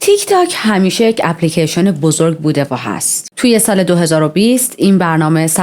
تیک تاک همیشه یک اپلیکیشن بزرگ بوده و هست. توی سال 2020 این برنامه 180%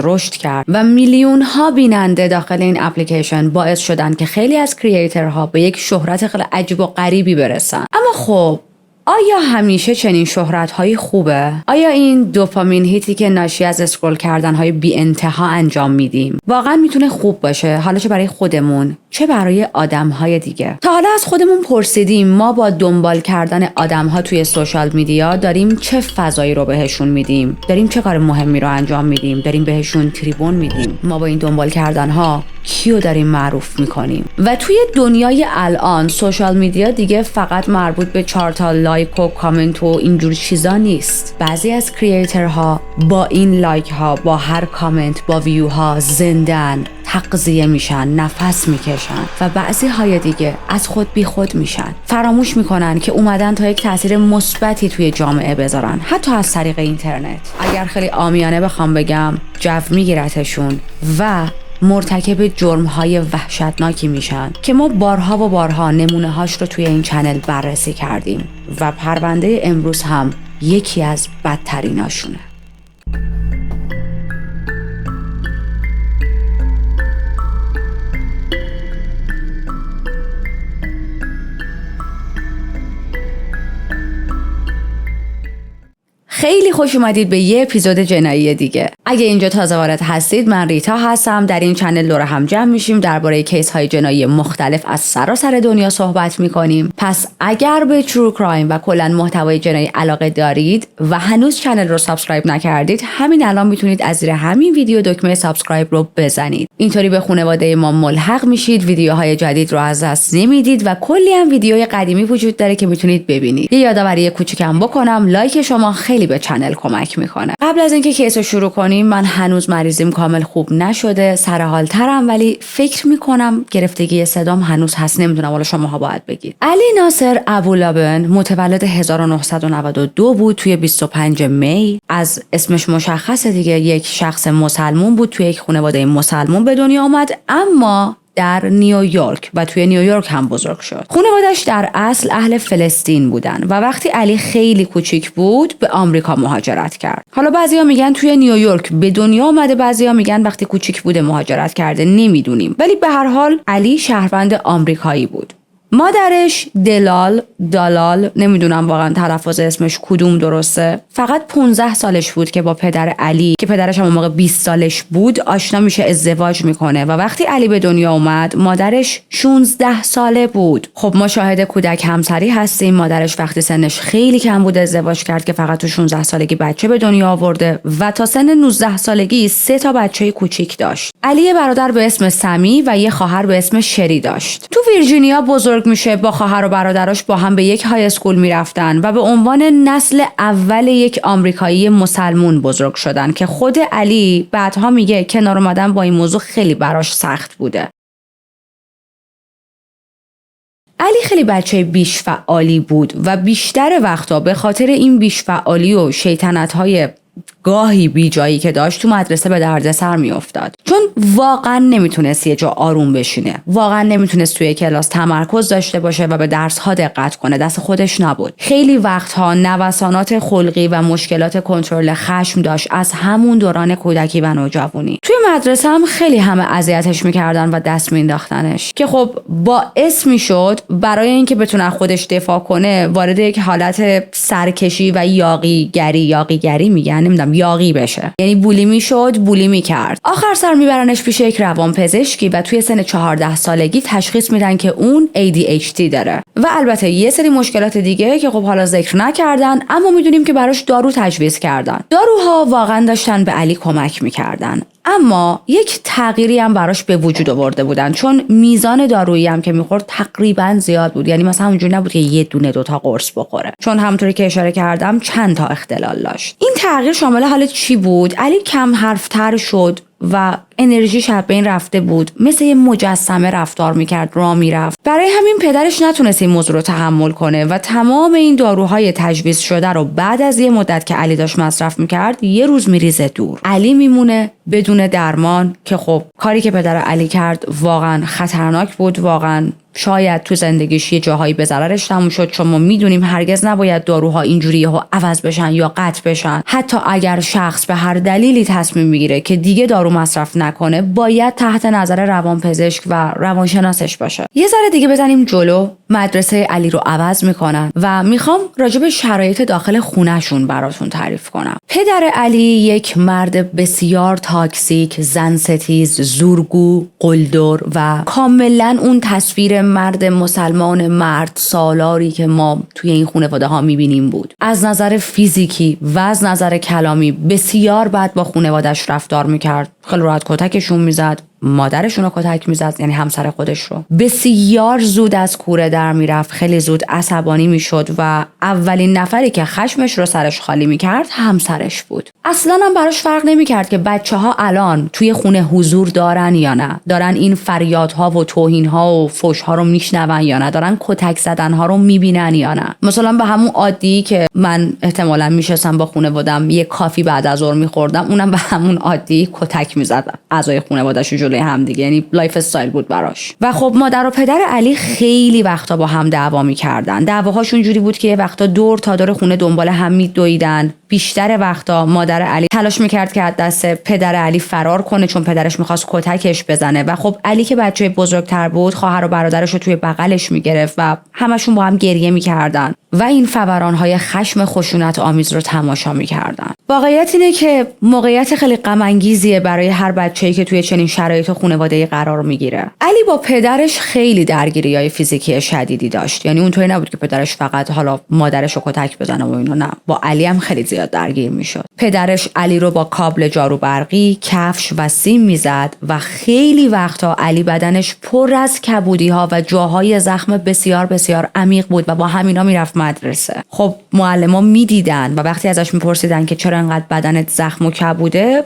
رشد کرد و میلیون ها بیننده داخل این اپلیکیشن باعث شدن که خیلی از کریئتورها به یک شهرت خیلی عجیب و غریبی برسن. اما خب آیا همیشه چنین شهرت‌هایی خوبه؟ آیا این دوپامین هیتی که ناشی از اسکرول کردن‌های بی انتها انجام میدیم واقعا میتونه خوب باشه؟ حالا چه برای خودمون چه برای آدم‌های دیگه؟ تا حالا از خودمون پرسیدیم ما با دنبال کردن آدم‌ها توی سوشال میدیا داریم چه فضایی رو بهشون میدیم؟ داریم چه کار مهمی رو انجام میدیم؟ داریم بهشون تریبون میدیم؟ ما با این دنبال کردن‌ها کیو داریم معروف میکنیم؟ و توی دنیای الان سوشال میدیا دیگه فقط مربوط به 4 تا لایک و کامنت و اینجور چیزا نیست. بعضی از کریئتورها با این لایک ها، با هر کامنت، با ویو ها زندن، تغذیه میشن، نفس میکشن و بعضی های دیگه از خود بی خود میشن. فراموش میکنن که اومدن تا یک تاثیر مثبتی توی جامعه بذارن، حتی از طریق اینترنت. اگر خیلی عامیانه بخوام بگم جو میگیرتشون و مرتکب جرم‌های وحشتناکی میشن که ما بارها و بارها نمونه‌هاش رو توی این چنل بررسی کردیم و پرونده امروز هم یکی از بدتریناشونه. خیلی خوش اومدید به یه اپیزود جنایی دیگه. اگه اینجا تازه وارد هستید، من ریتا هستم. در این چنل دور هم جمع میشیم درباره کیس های جنایی مختلف از سراسر دنیا صحبت میکنیم. پس اگر به ترو کرایم و کلا محتوای جنایی علاقه دارید و هنوز چنل رو سابسکرایب نکردید، همین الان میتونید از زیر همین ویدیو دکمه سابسکرایب رو بزنید. اینطوری به خانواده ما ملحق میشید، ویدیوهای جدید رو از دست نمیدید و کلی هم ویدیوهای قدیمی وجود داره که میتونید ببینید. یه یادآوری کوچیکم بکنم، لایک شما خیلی به چنل کمک میکنه. قبل از اینکه کیس رو شروع کنیم، من هنوز مریضیم کامل خوب نشده، سر حال ترم، ولی فکر میکنم گرفتگی صدام هنوز هست. نمیدونم، حالا شماها باید بگید. علی ناصر ابولابن متولد 1992 بود توی 25 می. از اسمش مشخصه دیگه، یک شخص مسلمون بود، توی یک خانواده مسلمون به دنیا آمد، اما در نیویورک و توی نیویورک هم بزرگ شد. خانواده‌اش در اصل اهل فلسطین بودن و وقتی علی خیلی کوچیک بود به آمریکا مهاجرت کرد. حالا بعضیا میگن توی نیویورک به دنیا اومده، بعضیا میگن وقتی کوچیک بوده مهاجرت کرده، نمیدونیم. ولی به هر حال علی شهروند آمریکایی بود. مادرش دالال نمیدونم واقعا تلفظ اسمش کدوم درسته، فقط 15 سالش بود که با پدر علی که پدرش هم موقع 20 سالش بود آشنا میشه، ازدواج میکنه و وقتی علی به دنیا اومد مادرش 16 ساله بود. خب ما شاهد کودک همسری هستیم. مادرش وقتی سنش خیلی کم بود ازدواج کرد که فقط تو 16 سالگی بچه به دنیا آورده و تا سن 19 سالگی 3 تا بچه کوچیک داشت. علی یه برادر به اسم سمی و یه خواهر به اسم شری داشت. تو ویرجینیا بزرگ میشه، با خواهر و برادراش با هم به یک های اسکول میرفتن و به عنوان نسل اول یک آمریکایی مسلمون بزرگ شدن که خود علی بعدها میگه کنار اومدن با این موضوع خیلی براش سخت بوده. علی خیلی بچه بیش فعالی بود و بیشتر وقتا به خاطر این بیش فعالی و شیطنت‌های گاهی بی جایی که داشت تو مدرسه به دردسر میافتاد، چون واقعا نمیتونست یه جا آروم بشینه، واقعا نمیتونست توی کلاس تمرکز داشته باشه و به درس ها دقت کنه، دست خودش نبود. خیلی وقتها نوسانات خلقی و مشکلات کنترل خشم داشت از همون دوران کودکی و نوجوانی. توی مدرسه هم خیلی همه اذیتش میکردن و دست مینداختنش که خب باعث میشد برای اینکه بتونه خودش دفاع کنه وارد یک حالت سرکشی و یاغیگری میگن، نمیدونم، یاغی بشه. یعنی بولیمی شد، بولیمی کرد. آخر سر میبرنش پیش یک روانپزشکی و توی سن 14 سالگی تشخیص میدن که اون ADHD داره و البته یه سری مشکلات دیگه که خب حالا ذکر نکردن، اما میدونیم که براش دارو تجویز کردن. داروها واقعا داشتن به علی کمک میکردن، اما یک تغییری هم براش به وجود آورده بودن، چون میزان دارویی هم که میخورد تقریبا زیاد بود. یعنی مثلا اونجوری نبود که یه دونه 2 تا قرص بخوره، چون همونطوری که اشاره کردم چند تا اختلال داشت. این تغییر شامل حال چی بود؟ علی کم حرفتر شد و انرژیش از بین رفته بود، مثل یه مجسمه رفتار میکرد، راه میرفت. برای همین پدرش نتونست این موضوع رو تحمل کنه و تمام این داروهای تجویز شده رو بعد از یه مدت که علی داشت مصرف میکرد یه روز میریزه دور. علی میمونه بدون درمان که خب کاری که پدر علی کرد واقعا خطرناک بود، واقعا شاید تو زندگیش یه جاهایی به ضررش تموم شد، چون ما میدونیم هرگز نباید داروها اینجوری عوض بشن یا قطع بشن. حتی اگر شخص به هر دلیلی تصمیم میگیره که دیگه دارو مصرف نکنه، باید تحت نظر روانپزشک و روانشناسش باشه. یه ذره دیگه بزنیم جلو. مدرسه علی رو عوض میکنن و میخوام راجع به شرایط داخل خونهشون براتون تعریف کنم. پدر علی یک مرد بسیار تاکسیک، زنستیز، زورگو، قلدر و کاملا اون تصویر مرد مسلمان مرد سالاری که ما توی این خانواده ها میبینیم بود. از نظر فیزیکی و از نظر کلامی بسیار بد با خانواده‌اش رفتار میکرد. خیلی راحت کتکشون میزد، مادرشون رو کتک میزد، یعنی همسر خودش رو. بسیار زود از کوره در میرفت، خیلی زود عصبانی میشد و اولین نفری که خشمش رو سرش خالی میکرد همسرش بود. اصلا هم براش فرق نمیکرد که بچه‌ها الان توی خونه حضور دارن یا نه، دارن این فریادها و توهینها و فحش‌ها رو میشنون یا نه، دارن کتک زدنها رو میبینن یا نه. مثلا به همون عادی که من احتمالاً میشستم با خانواده‌ام یه کافی بعد از ظهر میخوردم، اونم به همون عادی کتک میزد اعضای خانواده‌اش جلوی هم دیگه، یعنی لایف استایل بود براش. و خب مادر و پدر علی خیلی وقتا با هم دعوا می‌کردن. دعواهاشون جوری بود که یه وقتا دور تا دور خونه دنبال هم می‌دویدن. بیشتر وقتا مادر علی تلاش می‌کرد که از دست پدر علی فرار کنه، چون پدرش می‌خواست کتکش بزنه. و خب علی که بچه بزرگتر بود، خواهر و برادرش رو توی بغلش می‌گرفت و همشون با هم گریه می‌کردن و این فوران‌های خشم خشونت آمیز رو تماشا می‌کردن. واقعیت اینه که موقعیت خیلی غم انگیزیه برای هر بچه‌ای که توی چنین شرایط خانواده‌ای قرار میگیره. علی با پدرش خیلی درگیری‌های فیزیکی شدیدی داشت. یعنی اونطوری نبود که پدرش فقط حالا مادرش رو کتک بزنه و اینا، نه، با علی هم خیلی زیاد درگیر میشد. پدرش علی رو با کابل جارو برقی، کفش و سیم میزد و خیلی وقتا علی بدنش پر از کبودی‌ها و جاهای زخم بسیار بسیار عمیق بود و با همینا میرفت مدرسه. خب معلما میدیدن و وقتی ازش میپرسیدن که چرا انقدر بدنت زخم و کبوده،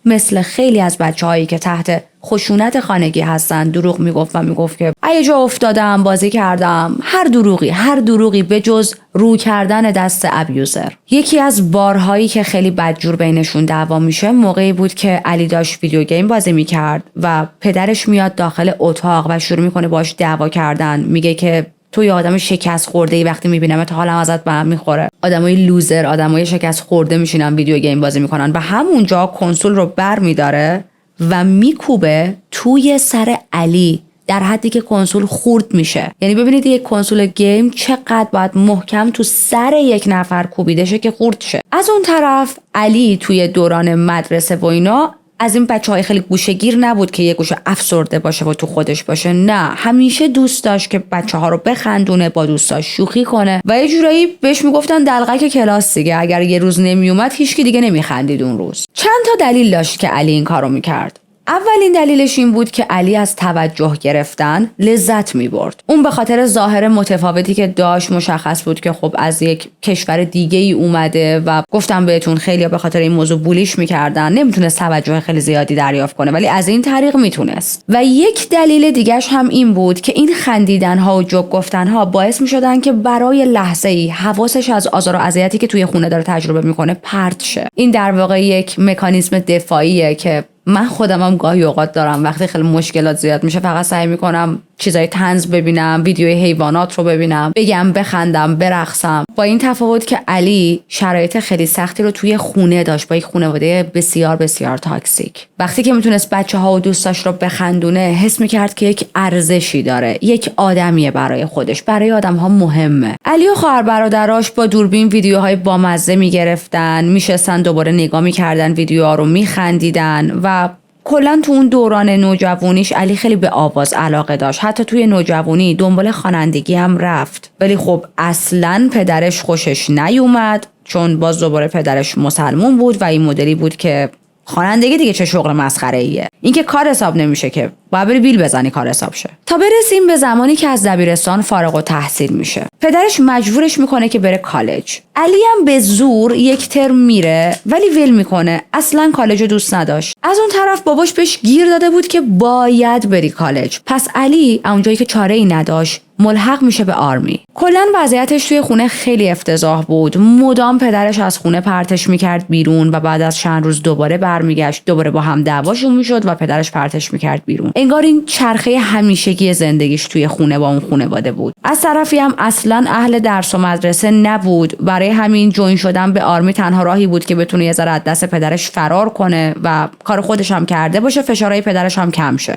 مثل خیلی از بچه‌هایی که تحت خشونت خانگی هستن دروغ میگفت و میگفت که یه جا افتادم، بازی کردم، هر دروغی به جز رو کردن دست ابیوزر. یکی از بارهایی که خیلی بدجور بینشون دعوا میشه موقعی بود که علی داشت ویدیو گیم بازی میکرد و پدرش میاد داخل اتاق و شروع میکنه باش دعوا کردن. میگه که تو یه آدم شکست خورده وقتی میبینمت حالم ازت به هم میخوره. آدمای لوزر، آدمای شکست خورده میشینن ویدیو گیم بازی میکنن. و همونجا کنسول رو بر میداره و میکوبه توی سر علی در حدی که کنسول خورد میشه. یعنی ببینید یک کنسول گیم چقدر باید محکم تو سر یک نفر کوبیده شه که خورد شه. از اون طرف علی توی دوران مدرسه و اینا از این بچه‌های خیلی گوشه‌گیر نبود که یه گوشه افسرده باشه و تو خودش باشه. نه، همیشه دوست داشت که بچه‌ها رو بخندونه، با دوستاش شوخی کنه و یه جورایی بهش میگفتن دلقک کلاس دیگه. اگر یه روز نمیومد هیچکی دیگه نمیخندید اون روز. چند تا دلیل داشت که علی این کارو میکرد. اولین دلیلش این بود که علی از توجه گرفتن لذت می‌برد. اون به خاطر ظاهر متفاوتی که داشت مشخص بود که خب از یک کشور دیگه‌ای اومده و گفتم بهتون خیلی‌ها به خاطر این موضوع بولیش می‌کردن، نمیتونست توجه خیلی زیادی دریافت کنه، ولی از این طریق میتونست. و یک دلیل دیگه‌اش هم این بود که این خندیدن‌ها و جوک گفتن‌ها باعث می‌شدن که برای لحظه‌ای حواسش از آزار و اذیتی که توی خونه داره تجربه می‌کنه پرت شه. این در واقع یک مکانیزم دفاعیه که من خودم هم گاهی اوقات دارم. وقتی خیلی مشکلات زیاد میشه فقط سعی میکنم چیزای طنز ببینم، ویدیوی حیوانات رو ببینم، بگم، بخندم، برقصم. با این تفاوت که علی شرایط خیلی سختی رو توی خونه داشت، با یک خانواده بسیار بسیار تاکسیک. وقتی که میتونست بچه‌ها و دوستاش رو بخندونه، حس میکرد که یک ارزشی داره، یک آدمیه برای خودش، برای آدم‌ها مهمه. علی و خواهر برادراش با دوربین ویدیوهای بامزه میگرفتن، میشستن دوباره نگاه میکردن ویدیوها رو، میخندیدن و کلا تو اون دوران نوجوانیش علی خیلی به آواز علاقه داشت. حتی توی نوجوانی دنبال خوانندگی هم رفت، ولی خب اصلاً پدرش خوشش نیومد، چون باز دوباره پدرش مسلمون بود و این مدلی بود که خوانندگی دیگه چه شغل مسخره ایه، این که کار حساب نمیشه، که باید بری بیل بزنی کار حساب شه. تا برسیم به زمانی که از دبیرستان فارغ التحصیل میشه. پدرش مجبورش میکنه که بره کالج. علی هم به زور یک ترم میره ولی ول میکنه، اصلا کالج دوست نداشت. از اون طرف باباش بهش گیر داده بود که باید بری کالج، پس علی اونجایی که چاره ای نداشت ملحق میشه به آرمی. کلا وضعیتش توی خونه خیلی افتضاح بود. مدام پدرش از خونه پرتش میکرد بیرون و بعد از چند روز دوباره برمیگشت، دوباره با هم دعواشون میشد و پدرش پرتش میکرد بیرون. انگار این چرخه همیشگی زندگیش توی خونه با اون خانواده بود. از طرفی هم اصلا اهل درس و مدرسه نبود، برای همین جوین شدن به آرمی تنها راهی بود که بتونه یه ذره از دست پدرش فرار کنه و کار خودش هم کرده باشه، فشارهای پدرش هم کم شه.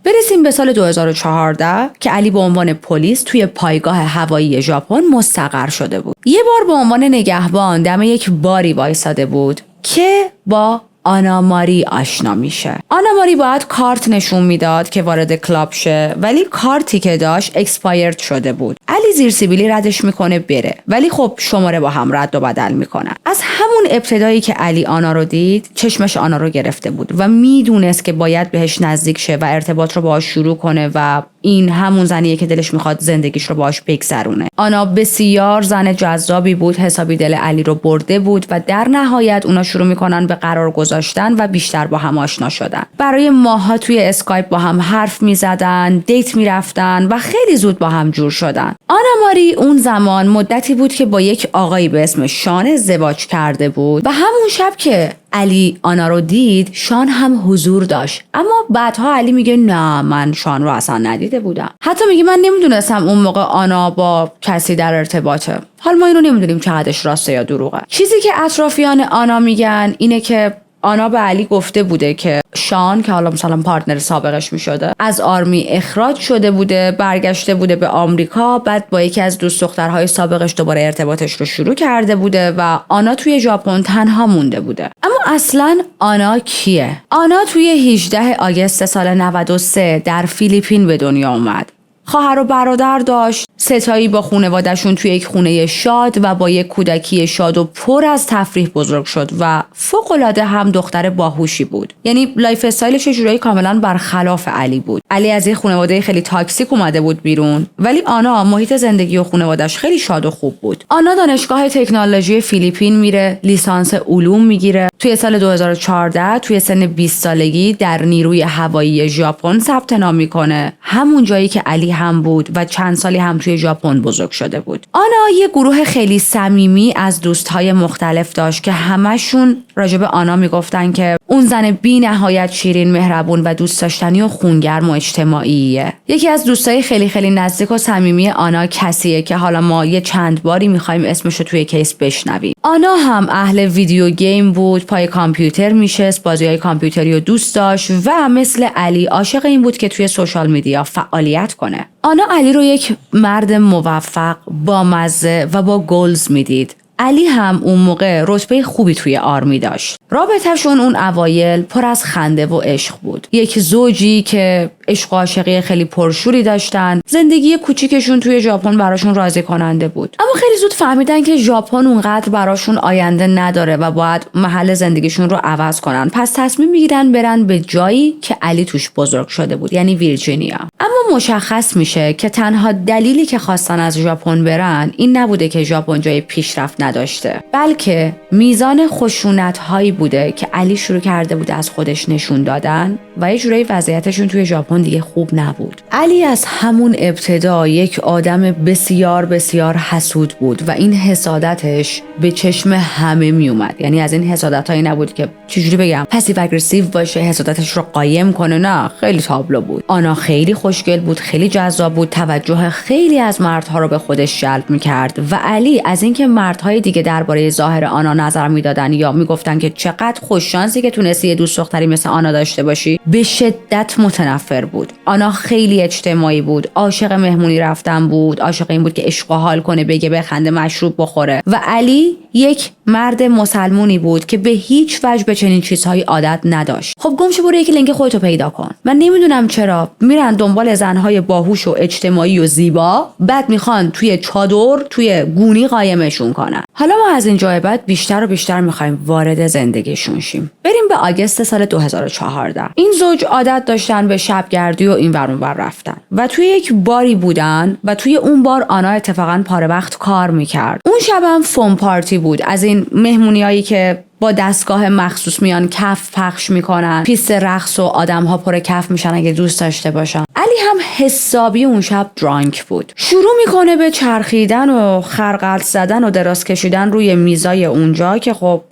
برسیم به سال 2014 که علی به عنوان پلیس توی پایگاه هوایی ژاپن مستقر شده بود. یه بار به عنوان نگهبان دم یک باری وایساده بود که با آنا ماری آشنا میشه. آنا ماری باید کارت نشون میداد که وارد کلاب شه، ولی کارتی که داشت اکسپایرد شده بود. علی زیر سیبیلی ردش میکنه بره، ولی خب شماره با هم رد و بدل میکنن. از همون ابتدایی که علی آنا رو دید، چشمش آنا رو گرفته بود و میدونست که باید بهش نزدیک شه و ارتباط رو باهاش شروع کنه و این همون زنیه که دلش میخواد زندگیش رو باهاش بگذرونه. آنا بسیار زن جذابی بود، حسابی دل علی رو برده بود و در نهایت اونا شروع میکنن به قرار گذاشتن و بیشتر با هم آشنا شدن. برای ماها توی اسکایپ با هم حرف میزدن، دیت میرفتن و خیلی زود با هم جور شدن. آنا ماری اون زمان مدتی بود که با یک آقایی به اسم شان ازدواج کرده بود و همون شب که علی آنا رو دید، شان هم حضور داشت، اما بعدها علی میگه نه، من شان رو اصلا ندیده بودم. حتی میگه من نمیدونستم اون موقع آنا با کسی در ارتباطه. حالا ما اینو نمیدونیم چقدرش راسته یا دروغه. چیزی که اطرافیان آنا میگن اینه که آنا به علی گفته بوده که شان که حالا مثلا پارتنر سابقش میشده از آرمی اخراج شده بوده، برگشته بوده به آمریکا، بعد با یکی از دوست دخترهای سابقش دوباره ارتباطش رو شروع کرده بوده و آنا توی ژاپن تنها مونده بوده. اما اصلا آنا کیه؟ آنا توی 18 آگوست سال 93 در فیلیپین به دنیا اومد. خواهر و برادر داشت، ستایی با خانواده‌شون توی یک خونه شاد و با یک کودکی شاد و پر از تفریح بزرگ شد و فوق‌العاده هم دختر باهوشی بود. یعنی لایف استایلش یه جورایی کاملا برخلاف علی بود. علی از یه خانواده خیلی تاکسیک اومده بود بیرون، ولی آنا محیط زندگی و خانواده‌اش خیلی شاد و خوب بود. آنا دانشگاه تکنولوژی فیلیپین میره، لیسانس علوم میگیره. توی سال 2014 توی سن 20 سالگی در نیروی هوایی ژاپن ثبت نام میکنه، همون جایی که علی هم بود و چند سالی هم توی ژاپن بزرگ شده بود. آنا یه گروه خیلی صمیمی از دوستهای مختلف داشت که همشون راجب آنا میگفتن که اون زن بی نهایت شیرین، مهربون و دوست داشتنی و خونگرم و اجتماعیه. یکی از دوستای خیلی خیلی نزدیک و صمیمی آنا کسیه که حالا ما یه چند باری میخوایم اسمشو توی کیس بشنویم. آنا هم اهل ویدیو گیم بود، پای کامپیوتر میشست، بازی‌های کامپیوتری رو دوست داشت و مثل علی عاشق این بود که توی سوشال میدیا فعالیت کنه. آنا علی رو یک مرد موفق، با مزه و با گلز میدید. علی هم اون موقع رتبه خوبی توی آرمی داشت. رابطه‌شون اون اوایل پر از خنده و عشق بود. یک زوجی که عشق و عاشقی خیلی پرشوری داشتن. زندگی کوچیکشون توی ژاپن براشون راضی کننده بود. اما خیلی زود فهمیدن که ژاپن اونقدر براشون آینده نداره و باید محل زندگیشون رو عوض کنن. پس تصمیم میگیرن برن به جایی که علی توش بزرگ شده بود، یعنی ویرجینیا. اما مشخص میشه که تنها دلیلی که خواستن از ژاپن برن این نبوده که ژاپن جای پیشرفت نداشته، بلکه میزان خشونت‌هایی بوده که علی شروع کرده بود از خودش نشون دادن و یه جورایی وضعیتشون توی ژاپن دیگه خوب نبود. علی از همون ابتدا یک آدم بسیار بسیار حسود بود و این حسادتش به چشم همه می اومد. یعنی از این حسادتایی نبود که چجوری بگم پسیو اگریسیو باشه، حسادتش رو قایم کنه، نه، خیلی تابلو بود. آنا خیلی خوشگل بود، خیلی جذاب بود، توجه خیلی از مردها رو به خودش جلب می‌کرد و علی از اینکه مردهای دیگه درباره ظاهر آنا نظر میدادن یا میگفتن که چقدر خوش شانسی که تونستی دوست دختری مثل آنا داشته باشی، به شدت متنفر بود. آنا خیلی اجتماعی بود، عاشق مهمونی رفتن بود، عاشق این بود که عشق و حال کنه، بگه، بخنده، مشروب بخوره. و علی یک مرد مسلمونی بود که به هیچ وجه به چنین چیزهایی عادت نداشت. خب گمشه برو یکی لنگ خودتو پیدا کن. من نمیدونم چرا میرن دنبال زنهای باهوش و اجتماعی و زیبا، بعد میخوان توی چادر، توی گونی قایمشون کنن. حالا ما از اینجا بعد بیشتر و بیشتر میخوایم وارد زندگیشون شیم. بریم به آگوست سال 2014. این زوج عادت داشتن به شبگردی و این ور اون ور رفتن و توی یک باری بودن و توی اون بار آنا اتفاقا پاره وقت کار میکرد. اون شبم فوم پارتی بود، از این مهمونیایی که با دستگاه مخصوص میان کف پخش میکنن، پیست رقص و آدم‌ها پر کف میشن اگه دوست داشته باشن. علی هم حسابی اون شب درانک بود. شروع میکنه به چرخیدن و خرقلت زدن و دراز کشیدن روی میزای اونجا که خب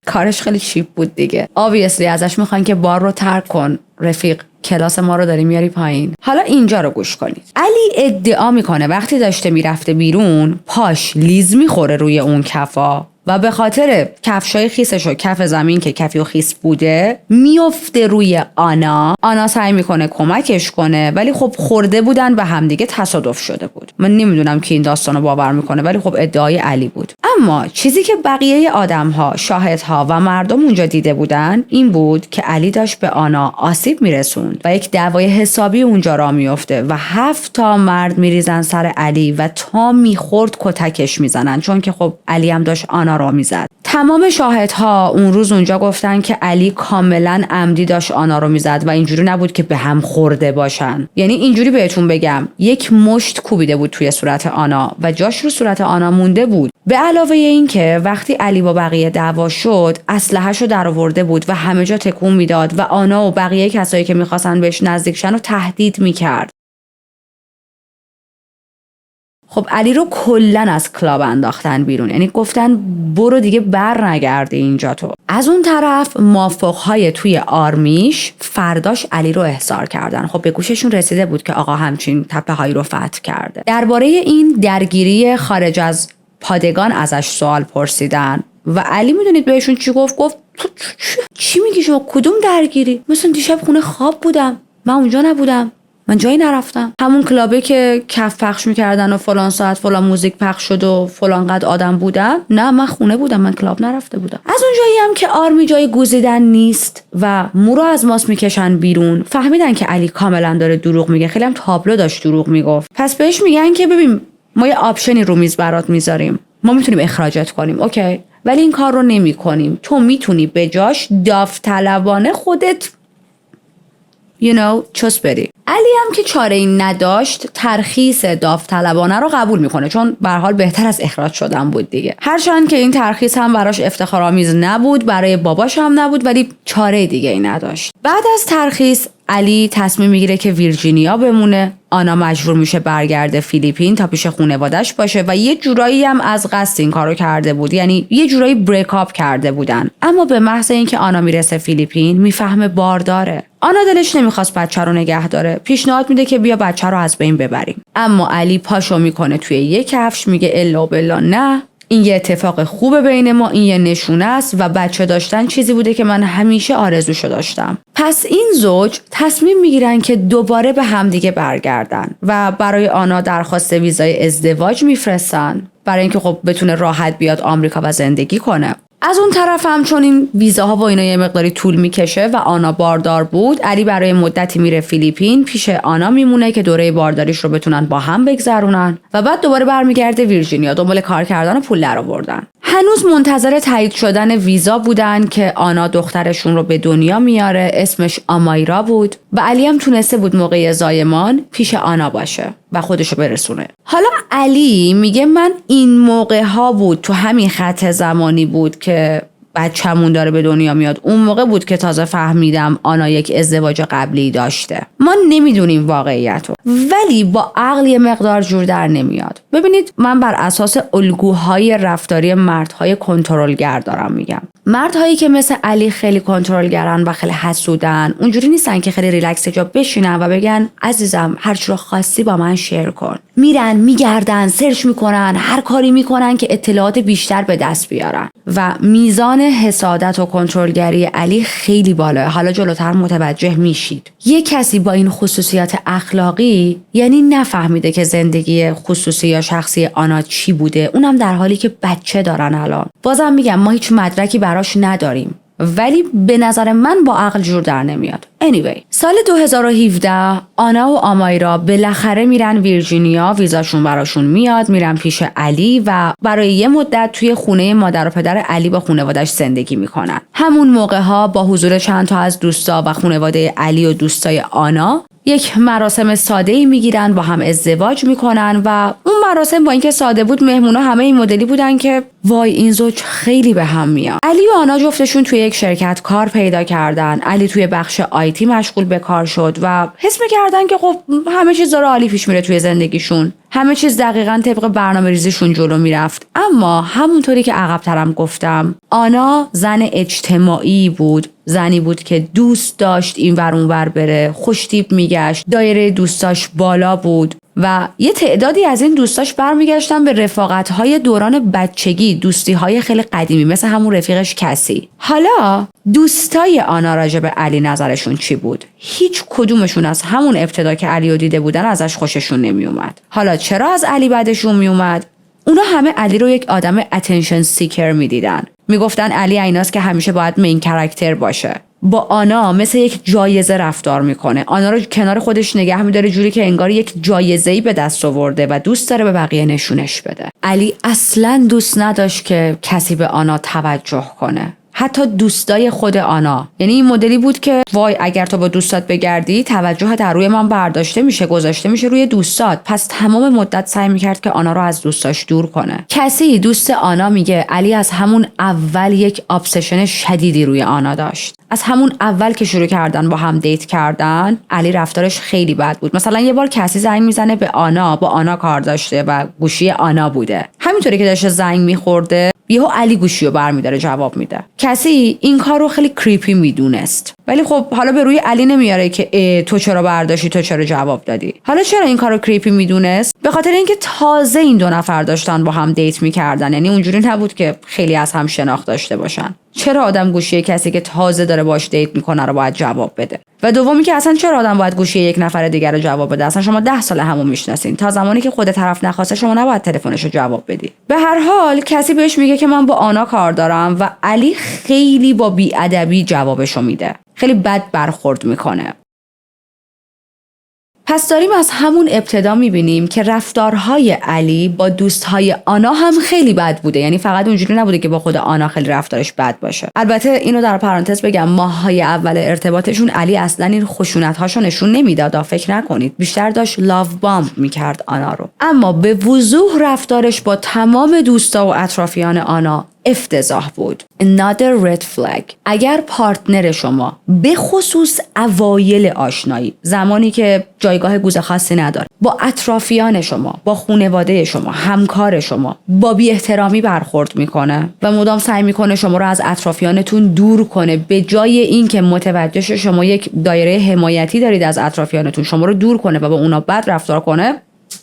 کارش خیلی چیپ بود دیگه. obviously ازش میخوان که بار رو ترک کن رفیق، کلاس ما رو داری میاری پایین. حالا اینجا رو گوش کنید. علی ادعا میکنه وقتی داشته میرفته بیرون پاش لیز میخوره روی اون کفا و به خاطر کفشای خیسش و کف زمین که کفی و خیس بوده میفته روی آنا. آنا سعی میکنه کمکش کنه ولی خب خورده بودن به همدیگه، تصادف شده بود. من نمیدونم کی این داستانو باور میکنه ولی خب ادعای علی بود. اما چیزی که بقیه آدم‌ها، شاهدها و مردم اونجا دیده بودن این بود که علی داشت به آنا آسیب میرسوند و یک دعوای حسابی اونجا را میفته و 7 تا مرد میریزن سر علی و تا میخورد کتکش میزنن، چون که خب علی هم داشت آنا را میزد. تمام شاهدها اون روز اونجا گفتن که علی کاملا عمدی داشت آنا رو میزد و اینجوری نبود که به هم خورده باشن. یعنی اینجوری بهتون بگم یک مشت کوبیده بود توی صورت آنا و جاش رو صورت آنا مونده بود. به علاوه این که وقتی علی با بقیه دعوا شد اسلحه‌شو درآورده بود و همه جا تکون میداد و آنا و بقیه کسایی که میخواستن بهش نزدیک شن رو تهدید میکرد. خب علی رو کلن از کلاب انداختن بیرون، یعنی گفتن برو دیگه بر نگردی اینجا تو. از اون طرف مافوقهای توی آرمیش فرداش علی رو احضار کردن. خب به گوششون رسیده بود که آقا همچین تپه هایی رو فتح کرده. درباره این درگیری خارج از پادگان ازش سوال پرسیدن و علی میدونید بهشون چی گفت؟ گفت تو چی میگی شما؟ کدوم درگیری؟ مثلا دیشب خونه خواب بودم، من اونجا نبودم، من جایی نرفتم. همون کلابه که کف پخش میکردن و فلان ساعت فلان موزیک پخش شد و فلان قد آدم بودن، نه من خونه بودم، من کلاب نرفته بودم. از اون جایی هم که آرمی جای گزیدن نیست و مو رو از ماست میکشن بیرون، فهمیدن که علی کاملا داره دروغ میگه. خیلی هم تابلو داشت دروغ میگفت. پس بهش میگن که ببین ما یه آپشنی رو میز برات میذاریم، ما میتونیم اخراجت کنیم، اوکی، ولی این کار رو نمیکنیم. تو میتونی به جاش داوطلبانه خودت چوس بری. علی هم که چاره ای نداشت ترخیص داوطلبانه رو قبول میکنه، چون به هر حال بهتر از اخراج شدن بود دیگه. هرچند که این ترخیص هم براش افتخارآمیز نبود، برای باباش هم نبود، ولی چاره دیگه ای نداشت. بعد از ترخیص علی تصمیم میگیره که ویرجینیا بمونه. آنا مجبور میشه برگرده فیلیپین تا پیش خانواده‌اش باشه و یه جورایی هم از قصد این کارو کرده بود، یعنی یه جورایی بریک اپ کرده بودن. اما به محض اینکه آنا میرسه فیلیپین میفهمه بارداره. آنا دلش نمیخواست بچه رو نگه داره، پیشنهاد میده که بیا بچه رو از بین ببریم. اما علی پاشو میکنه توی یه کفش، میگه الا بالله نه، این یه اتفاق خوبه بین ما، این یه نشونه است و بچه داشتن چیزی بوده که من همیشه آرزوشو داشتم. پس این زوج تصمیم میگیرن که دوباره به همدیگه برگردن و برای آنا درخواست ویزای ازدواج میفرستن برای اینکه خب بتونه راحت بیاد آمریکا و زندگی کنه. از اون طرف هم چون این ویزاها و اینا یه مقداری طول میکشه و آنا باردار بود، علی برای مدتی میره فیلیپین، پیش آنا میمونه که دوره بارداریش رو بتونن با هم بگذرونن و بعد دوباره برمیگرده ویرجینیا دنبال کار کردن و پول درآوردن. هنوز منتظر تایید شدن ویزا بودن که آنا دخترشون رو به دنیا میاره، اسمش آمایرا بود و علی هم تونسته بود موقع زایمان پیش آنا باشه و خودشو برسونه. حالا علی میگه من این موقع ها بود، تو همین خط زمانی بود که بچه‌مون داره به دنیا میاد، اون موقع بود که تازه فهمیدم آنا یک ازدواج قبلی داشته. ما نمیدونیم واقعیتو، ولی با عقل یه مقدار جور در نمیاد. ببینید من بر اساس الگوهای رفتاری مردهای کنترلگر دارم میگم. مردهایی که مثل علی خیلی کنترلگرن و خیلی حسودن، اونجوری نیستن که خیلی ریلکس جا بشینن و بگن عزیزم هر چی رو خواستی با من شیر کن. میرن میگردن، سرچ میکنن، هر کاری میکنن که اطلاعات بیشتر به دست بیارن و میزان حسادت و کنترلگری علی خیلی بالاه. حالا جلوتر متوجه میشید. یه کسی با این خصوصیات اخلاقی یعنی نفهمیده که زندگی خصوصی یا شخصی آنا چی بوده، اونم در حالی که بچه دارن. الان بازم میگم ما هیچ مدرکی براش نداریم، ولی به نظر من با عقل جور در نمیاد. anyway سال 2017 آنا و آمایرا بالاخره میرن ویرجینیا، ویزاشون براشون میاد، میرن پیش علی و برای یه مدت توی خونه مادر و پدر علی با خانواده‌اش زندگی میکنن. همون موقع ها با حضور چند تا از دوستا و خانواده علی و دوستای آنا یک مراسم ساده‌ای میگیرن، با هم ازدواج میکنن و اون مراسم با اینکه ساده بود مهمونا همه این مدلی بودن که وای این زوج خیلی به هم میاد. علی و آنا جفتشون توی یک شرکت کار پیدا کردن. علی توی بخش آیتی مشغول به کار شد و حس میکردن که خب همه چیز داره عالی پیش میره توی زندگیشون. همه چیز دقیقاً طبق برنامه‌ریزیشون جلو میرفت. اما همونطوری که عقب‌ترم گفتم، آنا زن اجتماعی بود، زنی بود که دوست داشت این ور اون ور بره، خوشتیپ میگشت، دایره دوستاش بالا بود و یه تعدادی از این دوستاش برمیگشتن به رفاقت‌های دوران بچگی، دوستی‌های خیلی قدیمی مثل همون رفیقش کسی. حالا دوستای آنا راجع به علی نظرشون چی بود؟ هیچ کدومشون از همون ابتدا که علی رو دیده بودن ازش خوششون نمیومد. حالا چرا از علی بعدشون میومد؟ اونا همه علی رو یک آدم اتنشن سیکر میدیدن. میگفتن علی ایناست که همیشه باید مین کاراکتر باشه. با آنا مثل یک جایزه رفتار میکنه. آنا رو کنار خودش نگه میداره جوری که انگار یک جایزه‌ای به دست آورده و دوست داره به بقیه نشونش بده. علی اصلاً دوست نداشت که کسی به آنا توجه کنه. حتی دوستای خود آنا. یعنی این مدلی بود که وای اگر تو با دوستات بگردی توجهت از روی من برداشته میشه، گذاشته میشه روی دوستات. پس تمام مدت سعی میکرد که آنا رو از دوستاش دور کنه. کسی دوست آنا میگه علی از همون اول یک ابسشن شدیدی روی آنا داشت. از همون اول که شروع کردن با هم دیت کردن، علی رفتارش خیلی بد بود. مثلا یه بار کسی زنگ میزنه به آنا، با آنا کار داشته و گوشی آنا بوده. همینطوری که داشته زنگ میخورده یهو علی گوشیو برمی‌داره جواب میده. کسی این کار رو خیلی کریپی میدونست. ولی خب حالا به روی علی نمیاره که تو چرا برداشتی، تو چرا جواب دادی. حالا چرا این کار رو کریپی میدونست؟ به خاطر اینکه تازه این دو نفر داشتن با هم دیت میکردن. یعنی اونجوری نبود که خیلی از هم شناخت داشته باشن. چرا آدم گوشی کسی که تازه داره باش دیت میکنه رو باید جواب بده؟ و دومی که اصلا چرا آدم باید گوشی یک نفر دیگر رو جواب بده؟ اصلا شما 10 سال همو میشناسین. تا زمانی که خود طرف نخواسته شما نباید تلفنش رو جواب بدی. به هر حال کسی بهش میگه که من با آنا کار دارم و علی خیلی با بی‌ادبی جوابشو میده. خیلی بد برخورد میکنه. پس داریم از همون ابتدا میبینیم که رفتارهای علی با دوستهای آنا هم خیلی بد بوده. یعنی فقط اونجوری نبوده که با خود آنا خیلی رفتارش بد باشه. البته اینو در پرانتز بگم، ماه‌های اول ارتباطشون علی اصلا این خشونت‌هاشو نشون نمیداد. فکر نکنید، بیشتر داشت لاو بامب میکرد آنا رو. اما به وضوح رفتارش با تمام دوستا و اطرافیان آنا افتضاح بود. Another red flag. اگر پارتنر شما به خصوص اوایل آشنایی، زمانی که جایگاه گوز خاصی نداره، با اطرافیان شما، با خانواده شما، همکار شما با بی احترامی برخورد میکنه و مدام سعی میکنه شما رو از اطرافیانتون دور کنه، به جای اینکه متوجه شه شما یک دایره حمایتی دارید از اطرافیانتون، شما رو دور کنه و با اونا بد رفتار کنه،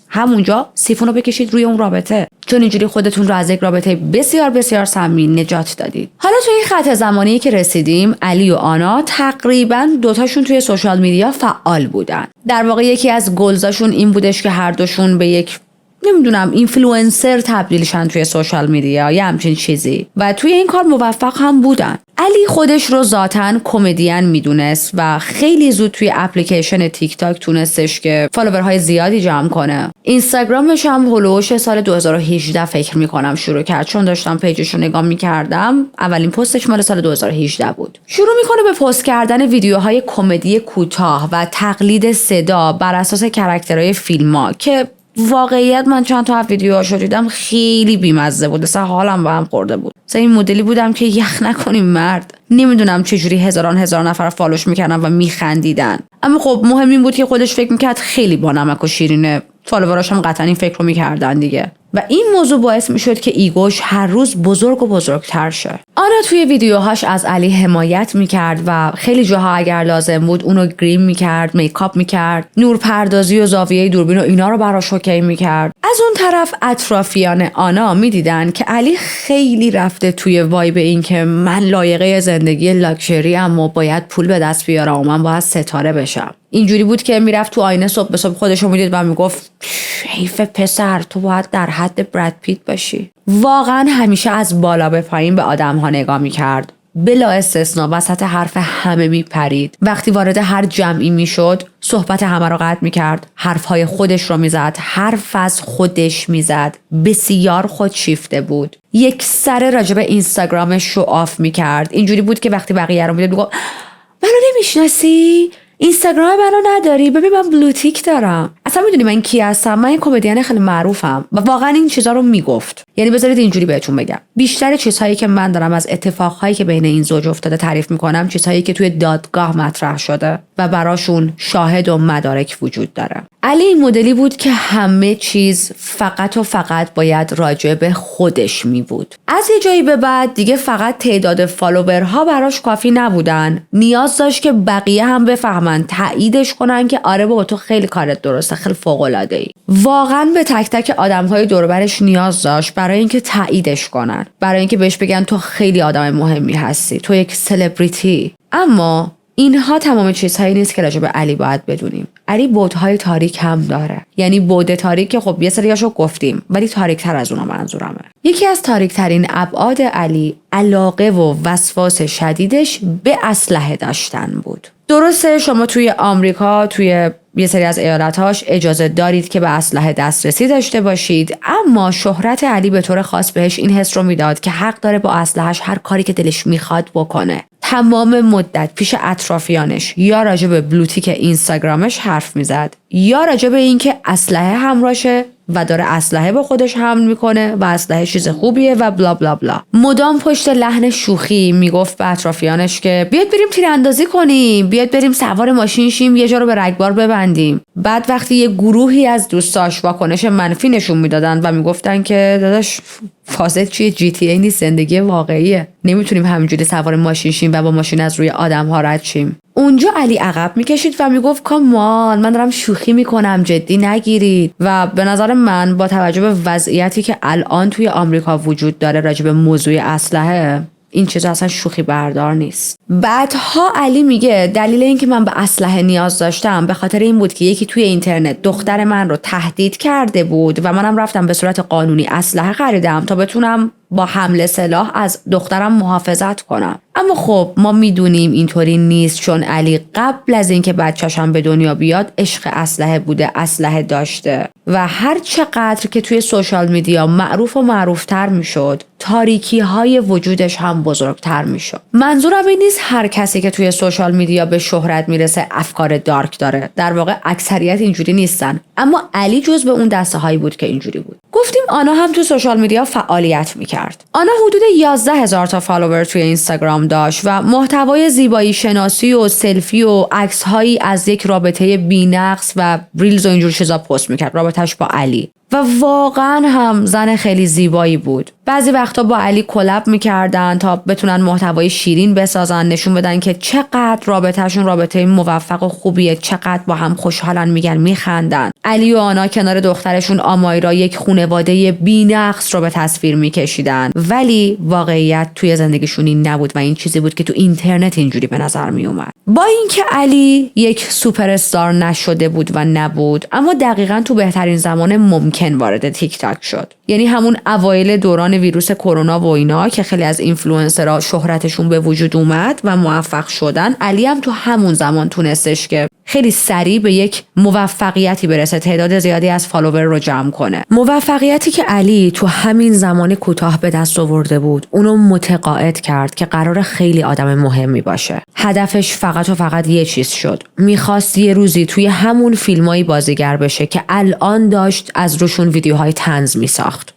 همونجا سیفونو بکشید روی اون رابطه، چون اینجوری خودتون رو از یک رابطه بسیار بسیار سمی نجات دادید. حالا توی این خط زمانی که رسیدیم، علی و آنا تقریبا دوتاشون توی سوشال میدیا فعال بودن. در واقع یکی از گلزاشون این بودش که هر دوشون به یک نمیدونم اینفلوئنسر تبدیل شن توی سوشال میدیا یا همچین چیزی و توی این کار موفق هم بودن. علی خودش رو ذاتاً کمدین میدونست و خیلی زود توی اپلیکیشن تیک تاک تونستش که فالوورهای زیادی جمع کنه. اینستاگرامش هم هولوش سال 2018 فکر میکنم شروع کرد، چون داشتم پیجش رو نگاه میکردم. اولین پستش مال سال 2018 بود. شروع میکنه به پست کردن ویدیوهای کمدی کوتاه و تقلید صدا بر اساس کاراکترهای فیلم‌ها که واقعیت من چند تا ویدیوهاشو دیدم خیلی بیمزه بود. اصلا حالم به هم خورده بود. مثلا این مدلی بودم که یخ نکنیم مرد. نمیدونم چجوری هزاران نفر فالوش میکردن و میخندیدن. اما خب مهم این بود که خودش فکر میکرد خیلی با نمک و شیرینه. فالووراش هم قطعا این فکر رو میکردن دیگه. و این موضوع باعث میشد که ایگوش هر روز بزرگ و بزرگتر شه. آنا توی ویدیوهاش از علی حمایت میکرد و خیلی جاها اگر لازم بود اونو گریم میکرد، میکاپ میکرد، نورپردازی و زاویه دوربین و اینا رو براش اوکی میکرد. از اون طرف اطرافیان آنا میدیدن که علی خیلی رفته توی وایب این که من لایقه زندگی لاکچری ام و باید پول به دست بیارم و من باید ستاره بشم. اینجوری بود که میرفت تو آینه صبح به صبح خودشو میدید و میگفت حیف پسر، تو باید در حد براد پیت باشی. واقعا همیشه از بالا به پایین به آدم‌ها نگاه میکرد. بلا استثنا وسط حرف همه میپرید. وقتی وارد هر جمعی میشد صحبت همه رو قطع میکرد، حرفهای خودش رو میزد، حرف از خودش میزد. بسیار خودشیفته بود. یک سر راجب اینستاگرامش شو آف میکرد. اینجوری بود که وقتی بقیه رو میدید میگفت منو نمیشناسی؟ اینستاگرام منو نداری؟ ببین من بلوتیک دارم. اصلا میدونی من کی هستم؟ من یه کمدین خیلی معروفم. و واقعا این چیزا رو میگفت. یعنی بذارید اینجوری بهتون بگم، بیشتر چیزهایی که من دارم از اتفاقهایی که بین این زوج افتاده تعریف میکنم، چیزهایی که توی دادگاه مطرح شده و براشون شاهد و مدارک وجود داره. علی این مدلی بود که همه چیز فقط و فقط باید راجع به خودش می بود. از یه جایی به بعد دیگه فقط تعداد فالوورها براش کافی نبودن. نیاز داشت که بقیه هم بفهمن، تاییدش کنن که آره بابا تو خیلی کارت درسته، خیلی فوق‌العاده‌ای. واقعا به تک تک آدم‌های دور و برش نیاز داشت برای اینکه تاییدش کنن، برای اینکه بهش بگن تو خیلی آدم مهمی هستی، تو یک سلبریتی. اما اینها تمام چیزهایی نیست که راجع به علی باید بدونیم. علی بعدهای تاریک هم داره. یعنی بعد تاریک که خب یه سریاشو گفتیم، ولی تاریک‌تر از اونها منظورمه. یکی از تاریک‌ترین ابعاد علی علاقه و وسواس شدیدش به اسلحه داشتن بود. درسته شما توی آمریکا توی یه سری از ایالت‌هاش اجازه دارید که به اسلحه دسترسی داشته باشید، اما شهرت علی به طور خاص بهش این حس رو میداد که حق داره با اسلحه‌اش هر کاری که دلش میخواد بکنه. تمام مدت پیش اطرافیانش یا راجع به بلوتیک اینستاگرامش حرف میزد یا راجع به اینکه اسلحه همراشه و داره اسلحه با خودش حمل میکنه و اسلحه چیز خوبیه و بلا بلا بلا. مدام پشت لحن شوخی میگفت به اطرافیانش که بیاد بریم تیراندازی کنیم، بیاد بریم سوار ماشین شیم، یه جا رو به رگبار ببندیم. بعد وقتی یه گروهی از دوستاش واکنش منفی نشون میدادن و میگفتن که داداش فاصله چیه، جی تی ای نیست، زندگی واقعیه، نمیتونیم همینجوری سوار ماشین شیم و با ماشین از روی آدم ها رد شیم. اونجا علی عقب میکشید و میگفت کامان من دارم شوخی میکنم، جدی نگیرید. و به نظر من با توجه به وضعیتی که الان توی آمریکا وجود داره راجع به موضوع اسلحه، این چیز اصلا شوخی بردار نیست. بعدها علی میگه دلیل اینکه من به اسلحه نیاز داشتم به خاطر این بود که یکی توی اینترنت دختر من رو تهدید کرده بود و منم رفتم به صورت قانونی اسلحه خریدم تا بتونم با حمل سلاح از دخترم محافظت کنم. اما خب ما میدونیم اینطوری نیست، چون علی قبل از اینکه بچه‌شم به دنیا بیاد عشق اسلحه بوده، اسلحه داشته و هر چقدر که توی سوشال میدیا معروف و معروفتر میشد، تاریکی های وجودش هم بزرگتر میشد. منظورم این نیست هر کسی که توی سوشال میدیا به شهرت میرسه افکار دارک داره. در واقع اکثریت اینجوری نیستن، اما علی جز به اون دسته هایی بود که اینجوری بود. گفتیم آنا هم تو سوشال میدیا فعالیت میکرد. آنا حدود 11,000 تا فالوور توی اینستاگرام داشت و محتوای زیبایی شناسی و سلفی و عکس هایی از یک رابطه بی‌نقص و ریلز و اینجور چیزا پست میکرد، رابطه‌اش با علی. و واقعا هم زن خیلی زیبایی بود. بعضی وقتا با علی کلاب میکردن تا بتونن محتوای شیرین بسازن، نشون بدن که چقدر رابطهشون رابطه موفق و خوبیه، چقدر با هم خوشحالن، میگن میخندن. علی و آنا کنار دخترشون آمایرا یک خانواده بی‌نقص رو به تصویر میکشیدن، ولی واقعیت توی زندگیشون این نبود و این چیزی بود که تو اینترنت اینجوری به نظر میومد. با اینکه علی یک سوپر استار نشده بود و نبود، اما دقیقاً تو بهترین زمان ممکن وارد تیک تاک شد. یعنی همون اوایل دوران ویروس کرونا و اینا که خیلی از اینفلوئنسرها شهرتشون به وجود اومد و موفق شدن، علی هم تو همون زمان تونستش که خیلی سریع به یک موفقیتی برسه، تعداد زیادی از فالوور رو جمع کنه. موفقیتی که علی تو همین زمان کوتاه به دست آورده بود، اونو متقاعد کرد که قرار خیلی آدم مهمی باشه. هدفش فقط و فقط یه چیز شد. میخواست یه روزی توی همون فیلمایی بازیگر بشه که الان داشت از روشون ویدیوهای طنز میساخت.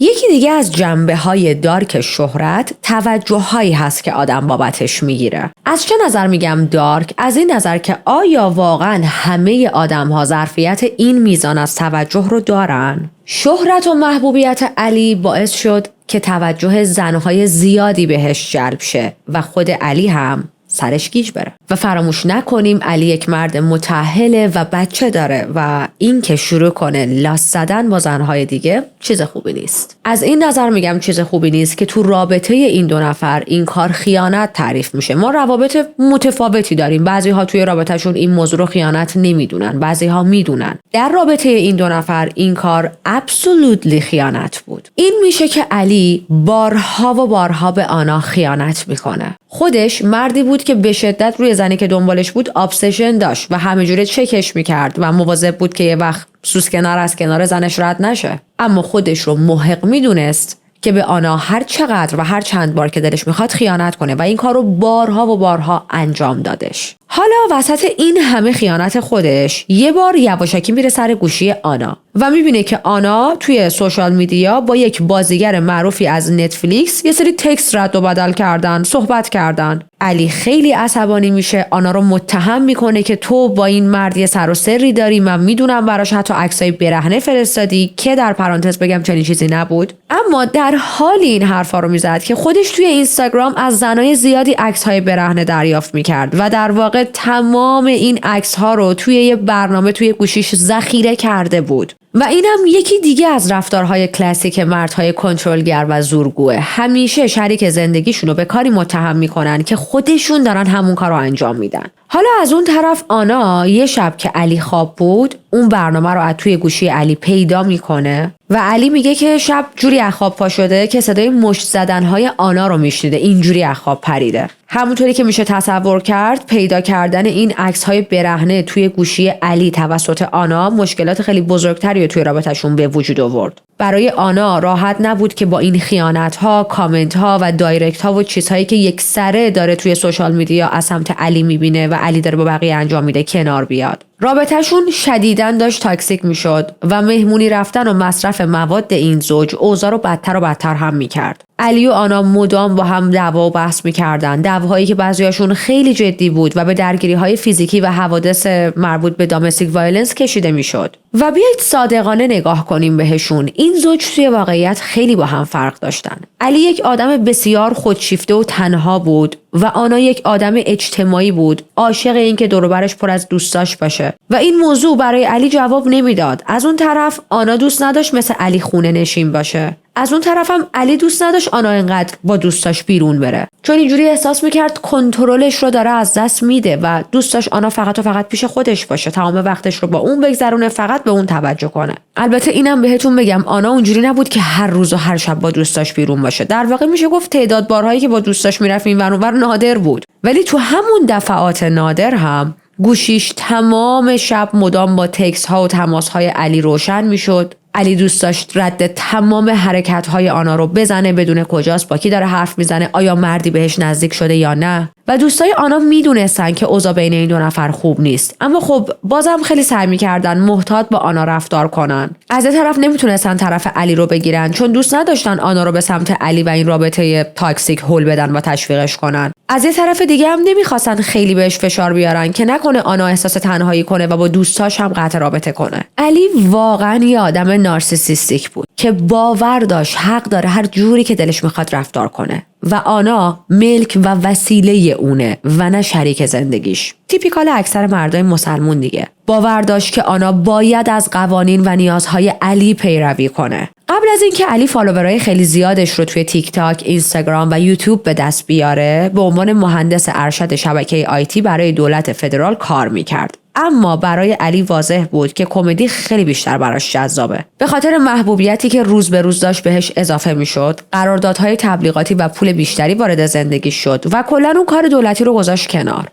یکی دیگه از جنبه‌های دارک شهرت توجه‌هایی هست که آدم بابتش میگیره. از چه نظر میگم دارک؟ از این نظر که آیا واقعا همه آدم‌ها ظرفیت این میزان از توجه رو دارن؟ شهرت و محبوبیت علی باعث شد که توجه زنهای زیادی بهش جلب شه و خود علی هم سرش گیج بره. و فراموش نکنیم علی یک مرد متأهله و بچه داره و این که شروع کنه لاس زدن با زنهای دیگه چیز خوبی نیست. از این نظر میگم چیز خوبی نیست که تو رابطه این دو نفر این کار خیانت تعریف میشه. ما روابط متفاوتی داریم. بعضی ها توی رابطهشون این موضوع رو خیانت نمیدونن، بعضی ها میدونن. در رابطه این دو نفر این کار ابسولوتلی خیانت بود. این میشه که علی بارها و بارها به آنا خیانت میکنه. خودش مردی بود که به شدت روی زنی که دنبالش بود ابسشن داشت و همه جوره چکش میکرد و مواظب بود که یه وقت سوس کنار از کنار زنش رد نشه. اما خودش رو محق میدونست که به آنا هر چقدر و هر چند بار که دلش میخواد خیانت کنه و این کار رو بارها و بارها انجام دادش. حالا وسط این همه خیانت خودش یه بار یواشکی میره سر گوشی آنا و میبینه که آنا توی سوشال میدیا با یک بازیگر معروفی از نتفلیکس یه سری تکست رد و بدل کردن، صحبت کردن. علی خیلی عصبانی میشه، آنا رو متهم میکنه که تو با این مرد یه سر و سری داری، من میدونم براش حتی عکسای برهنه فرستادی که در پرانتز بگم چنین چیزی نبود. اما در حال این حرفا رو میزد که خودش توی اینستاگرام از زنای زیادی عکس‌های برهنه دریافت میکرد و در واقع تمام این عکس‌ها رو توی یه برنامه توی گوشیش ذخیره کرده بود. و اینم یکی دیگه از رفتارهای کلاسیک مردهای کنترلگر و زورگوه. همیشه شریک زندگیشونو به کاری متهم میکنن که خودشون دارن همون کارو انجام میدن. حالا از اون طرف آنا یه شب که علی خواب بود اون برنامه رو از توی گوشی علی پیدا میکنه و علی میگه که شب جوری از خواب پا شده که صدای مشت زدنهای آنا رو میشنیده، اینجوری از خواب پریده. همونطوری که میشه تصور کرد پیدا کردن این عکس‌های برهنه توی گوشی علی توسط آنا مشکلات خیلی بزرگتری رو توی رابطه‌شون به وجود آورد. برای آنا راحت نبود که با این خیانت‌ها، کامنت‌ها و دایرکت‌ها و چیزهایی که یک سره داره توی سوشال میدیا از سمت علی میبینه و علی داره با بقیه انجام میده کنار بیاد. رابطه‌شون شدیداً داشت تاکسیک میشد و مهمونی رفتن و مصرف مواد این زوج اوضاع رو بدتر و بدتر هم میکرد. علی و آنا مدام با هم دعوا و بحث میکردن، دعواهایی که بعضیاشون خیلی جدی بود و به درگیری‌های فیزیکی و حوادث مربوط به دامستیک وایلنس کشیده میشد. و بیایید صادقانه نگاه کنیم بهشون. این زوج توی واقعیت خیلی با هم فرق داشتن. علی یک آدم بسیار خودشیفته و تنها بود و آنا یک آدم اجتماعی بود، عاشق این که دور و برش پر از دوستاش باشه و این موضوع برای علی جواب نمیداد. از اون طرف آنا دوست نداشت مثل علی خونه نشین باشه. از اون طرف هم علی دوست نداشت آنا اینقدر با دوستاش بیرون بره، چون اینجوری احساس میکرد کنترلش رو داره از دست میده و دوست داشت آنا فقط و فقط پیش خودش باشه، تمام وقتش رو با اون بگذرونه، فقط به اون توجه کنه. البته اینم بهتون بگم آنا اونجوری نبود که هر روز و هر شب با دوستاش بیرون باشه. در واقع میشه گفت تعداد بارهایی که با دوستاش میرفت این ور اونور نادر بود، ولی تو همون دفعات نادر هم گوشیش تمام شب مدام با تکست ها و تماس های علی روشن میشد. علی دوست داشت رد تمام حرکت های آنا رو بزنه، بدون کجاست، با کی داره حرف میزنه، آیا مردی بهش نزدیک شده یا نه. و دوستای آنا میدونستن که اوضاع بین این دو نفر خوب نیست، اما خب بازم خیلی سعی میکردن محتاط با آنا رفتار کنن. از یه طرف نمیتونستن طرف علی رو بگیرن چون دوست نداشتن آنا رو به سمت علی و این رابطه تاکسیک هول بدن و تشویقش کنن. از یه طرف دیگه هم نمیخواستن خیلی بهش فشار بیارن که نکنه آنا احساس تنهایی کنه و با دوستاش هم قطع رابطه کنه. علی واقعا یه آدم نارسیسیستیک بود که باور داشت حق داره هر جوری که دلش میخواد رفتار کنه و آنا ملک و وسیله اونه و نه شریک زندگیش. تیپیکال اکثر مردای مسلمون دیگه. باور داشت که آنا باید از قوانین و نیازهای علی پیروی کنه. قبل از اینکه علی فالوورای خیلی زیادش رو توی تیک تاک، اینستاگرام و یوتیوب به دست بیاره، به عنوان مهندس ارشد شبکه آیتی برای دولت فدرال کار میکرد. اما برای علی واضح بود که کمدی خیلی بیشتر براش جذابه. به خاطر محبوبیتی که روز به روز داشت بهش اضافه میشد، قراردادهای تبلیغاتی و پول بیشتری وارد زندگی شد و کلا اون کار دولتی رو گذاشت کنار.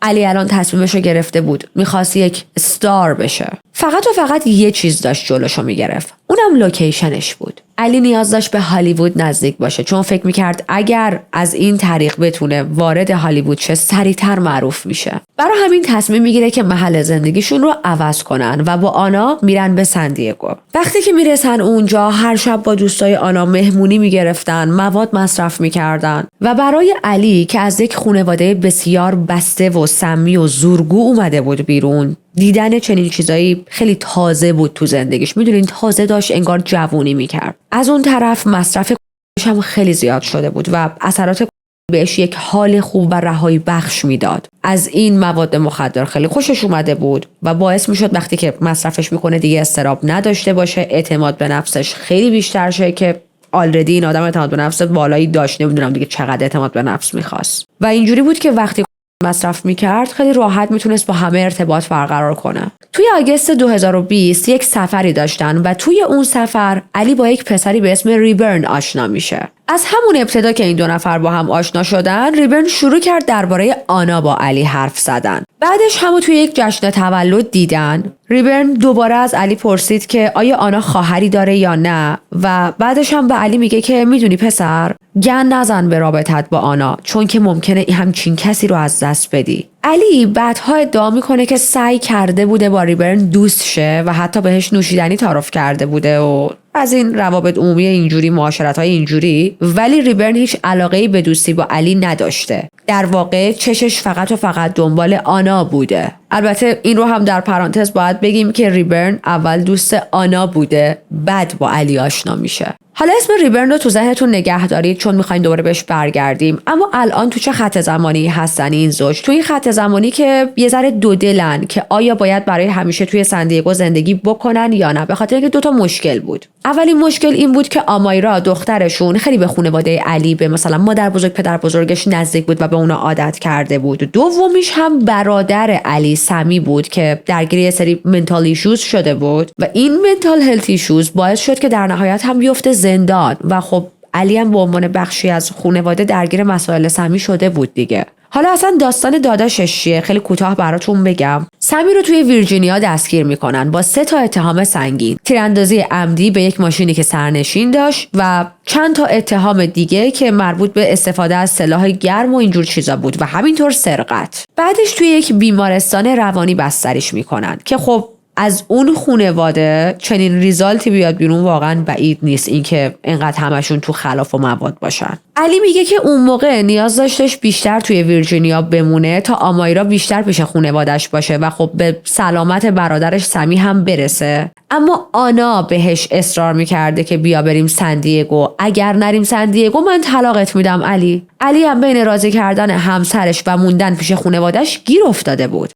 علی الان تصمیمش رو گرفته بود، میخواست یک استار بشه. فقط و فقط یه چیز داشت جلوشو میگرفت، اونم لوکیشنش بود. علی نیاز داشت به هالیوود نزدیک باشه چون فکر میکرد اگر از این طریق بتونه وارد هالیوود شه سریعتر معروف میشه. برای همین تصمیم میگیره که محل زندگیشون رو عوض کنن و با آنا میرن به سندیگو. وقتی که میرسن اونجا هر شب با دوستای آنا مهمونی میگرفتن، مواد مصرف میکردن و برای علی که از یک خانواده بسیار بسته و سمی و زورگو اومده بود بیرون، دیدن چنین چیزایی خیلی تازه بود تو زندگیش. میدونین تازه داشت انگار جوونی میکرد. از اون طرف مصرف هم خیلی زیاد شده بود و اثرات بهش یک حال خوب و رهایی بخش میداد. از این مواد مخدر خیلی خوشش اومده بود و باعث میشد وقتی که مصرفش میکنه دیگه اضطراب نداشته باشه، اعتماد به نفسش خیلی بیشتر شه که آلردی این آدم اعتماد به نفس بالایی داشت، نمیدونم دیگه چقدر اعتماد به نفس میخواست. و اینجوری بود که وقتی مصرف میکرد خیلی راحت میتونست با همه ارتباط برقرار کنه. توی آگوست 2020 یک سفری داشتن و توی اون سفر علی با یک پسری به اسم ریبرن آشنا میشه. از همون ابتدا که این دو نفر با هم آشنا شدن، ریبرن شروع کرد درباره آنا با علی حرف زدن. بعدش همو توی یک جشن تولد دیدن. ریبرن دوباره از علی پرسید که آیا آنا خواهری داره یا نه و بعدش هم به علی میگه که میدونی پسر، گند نزن به رابطت با آنا چون که ممکنه همچین کسی رو از دست بدی. علی بعدها ادعا میکنه که سعی کرده بوده با ریبرن دوست شه و حتی بهش نوشیدنی تعارف کرده بوده و از این روابط عمومی اینجوری، معاشرت‌های اینجوری، ولی ریبرن هیچ علاقه‌ای به دوستی با علی نداشته. در واقع چشش فقط و فقط دنبال آنا بوده. البته این رو هم در پرانتز باید بگیم که ریبرن اول دوست آنا بوده، بعد با علی آشنا میشه. حالا اسم ریبرن رو تو ذهنتون نگه دارید چون میخوایم دوباره بهش برگردیم. اما الان تو چه خط زمانی هستن این زوج؟ تو این خط زمانی که یه ذره دو دلن که آیا باید برای همیشه توی سندیگو زندگی بکنن یا نه، به خاطر اینکه دوتا مشکل بود. اولین مشکل این بود که آمایرا دخترشون خیلی به خانواده علی، به مثلا مادر بزرگ، پدر بزرگش نزدیک بود و به اونا عادت کرده بود. دومیش هم برادر علی سمی بود که درگیر یه سری منتال ایشوز شده بود و این منتال هلت ایشوز باعث شد که در نهایت هم بیفته زندان و خب علی هم به عنوان بخشی از خانواده درگیر مسائل سمی شده بود دیگه. حالا اصلا داستان داداشش چیه؟ خیلی کوتاه براتون بگم. سمی رو توی ویرجینیا دستگیر میکنن با 3 اتهام سنگین: تیراندازی عمدی به یک ماشینی که سرنشین داشت و چند تا اتهام دیگه که مربوط به استفاده از سلاح گرم و اینجور چیزا بود و همینطور سرقت. بعدش توی یک بیمارستان روانی بستریش میکنن که خب از اون خانواده چنین ریزالتی بیاد بیرون واقعا بعید نیست، اینکه اینقدر همشون تو خلاف و مواد باشن. علی میگه که اون موقع نیاز داشتش بیشتر توی ویرجینیا بمونه تا آمایرا بیشتر پیش خانواده‌اش باشه و خب به سلامت برادرش سمی هم برسه. اما آنا بهش اصرار میکرده که بیا بریم سندیگو، اگر نریم سندیگو من طلاقت میدم علی. علی هم بین راضی کردن همسرش و موندن پیش خانواده‌اش گیر افتاده بود.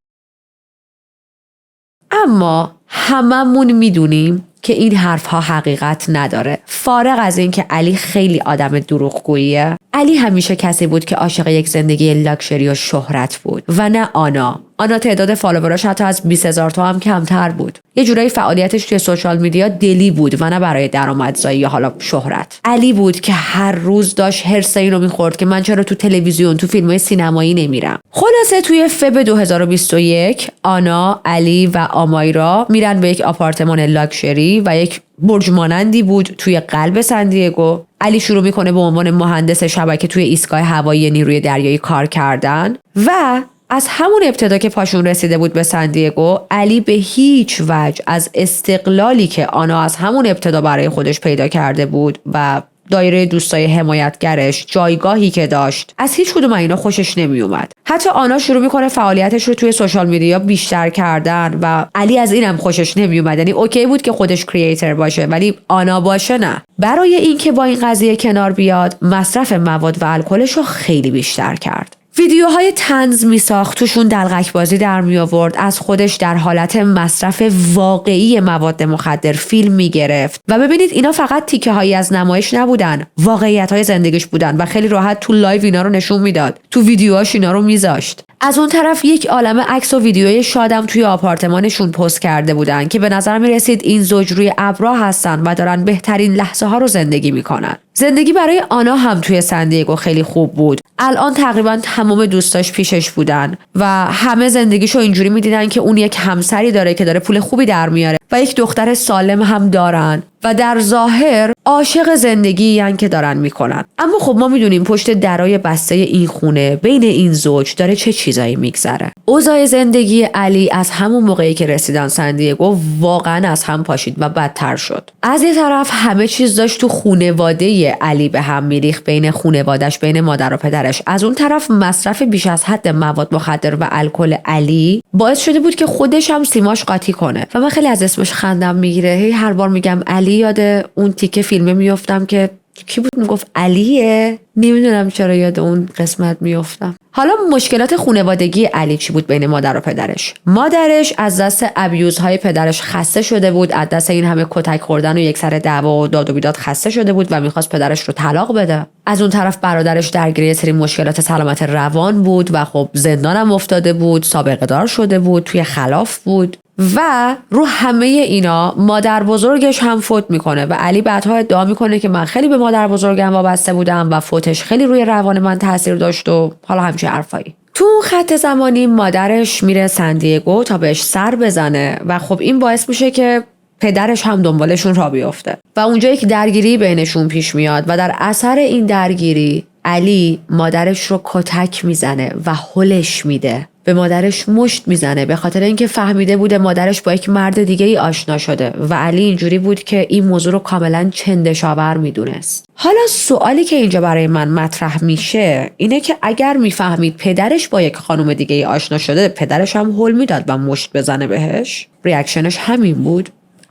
اما هممون میدونیم که این حرفها حقیقت نداره. فارغ از این که علی خیلی آدم دروغگوییه، علی همیشه کسی بود که عاشق یک زندگی لاکچری و شهرت بود و نه آنا. آنا تعداد فالووراش حتی از 20,000 تا هم کمتر بود. یه جورایی فعالیتش توی سوشال میدیا دلی بود و نه برای درآمدزایی یا حالا شهرت. علی بود که هر روز داشت هرس اینو میخورد که من چرا تو تلویزیون، تو فیلم‌های سینمایی نمیرم. خلاصه توی فب 2021 آنا، علی و آمایرا میرن به یک آپارتمان لاکچری و یک برج مانندی بود توی قلب سندیگو. علی شروع میکنه به عنوان مهندس شبکه توی ایستگاه هوایی نیروی دریایی کار کردن و از همون ابتدا که پاشون رسیده بود به سندیگو، علی به هیچ وجه از استقلالی که آنا از همون ابتدا برای خودش پیدا کرده بود و دایره دوستای حمایتگرش، جایگاهی که داشت، از هیچ کدوم اینا خوشش نمی اومد. حتی آنا شروع میکنه فعالیتش رو توی سوشال میدیا بیشتر کردن و علی از اینم خوشش نمی اومد. یعنی اوکی بود که خودش کریئتور باشه ولی آنا باشه نه. برای اینکه با این قضیه کنار بیاد، مصرف مواد و الکلش رو خیلی بیشتر کرد. ویدیوهای طنز میساخت، توشون دلقک بازی در می آورد، از خودش در حالت مصرف واقعی مواد مخدر فیلم می گرفت و ببینید اینا فقط تیکه هایی از نمایش نبودن، واقعیت های زندگیش بودن و خیلی راحت تو لایو اینا رو نشون میداد، تو ویدیوهاش اینا رو میذاشت. از اون طرف یک عالمه عکس و ویدیوی شادم توی آپارتمانشون پست کرده بودن که به نظر می رسید این زوج روی ابرها هستن و دارن بهترین لحظه ها رو زندگی میکنن. زندگی برای آنا هم توی سندیگو خیلی خوب بود. الان تقریبا تمام دوستاش پیشش بودن و همه زندگیشو اینجوری میدیدن که اون یک همسری داره که داره پول خوبی در میاره و یک دختر سالم هم دارن و در ظاهر عاشق زندگی که دارن میکنن. اما خب ما میدونیم پشت درای بسته این خونه بین این زوج داره چه چیزایی میگذره. اوضاع زندگی علی از همون موقعی که رسیدن سندیگو واقعا از هم پاشید و بدتر شد. از یه طرف همه چیز داشت تو خانواده علی به هم میریخت، بین خانواده‌اش، بین مادر و پدرش. از اون طرف مصرف بیش از حد مواد مخدر و الکل علی باعث شده بود که خودش هم سیماش قاطی کنه و من خیلی از اسمش خندم میگیره. هی هر بار میگم علی یاد اون تیکه فیلمه میافتم که کی بود میگفت علیه، نمیدونم چرا یاد اون قسمت میافتم. حالا مشکلات خانوادگی علی چی بود بین مادر و پدرش؟ مادرش از دست ابیوزهای پدرش خسته شده بود، از دست این همه کتک خوردن و یک سر دعوا و داد و بیداد خسته شده بود و میخواست پدرش رو طلاق بده. از اون طرف برادرش درگیر یه سری مشکلات سلامت روان بود و خب زندانم افتاده بود، سابقه دار شده بود، توی خلاف بود و رو همه اینا مادر بزرگش هم فوت میکنه و علی بعدها ادعا میکنه که من خیلی به مادر بزرگم وابسته بودم و فوتش خیلی روی روان من تاثیر داشت و حالا همچین حرفایی. تو اون خط زمانی مادرش میره سندیگو تا بهش سر بزنه و خب این باعث میشه که پدرش هم دنبالشون را بیفته و اونجا یک درگیری بینشون پیش میاد و در اثر این درگیری علی مادرش رو کتک میزنه و هلش میده، به مادرش مشت میزنه به خاطر اینکه فهمیده بوده مادرش با یک مرد دیگه ای آشنا شده و علی اینجوری بود که این موضوع رو کاملا چندشاور میدونست. حالا سوالی که اینجا برای من مطرح میشه اینه که اگر میفهمید پدرش با یک خانم دیگه ای آشنا شده، پدرش هم هل میداد و مشت بزنه بهش؟ ریاکشنش همین بود؟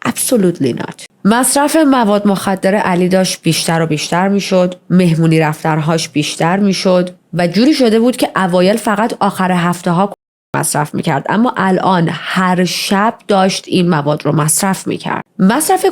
Absolutely not. مصرف مواد مخدر علی داشت بیشتر و بیشتر میشد، مهمونی رفتنهاش بیشتر میشد و جوری شده بود که اوایل فقط آخر هفته ها مصرف میکرد، اما الان هر شب داشت این مواد رو مصرف میکرد. مصرف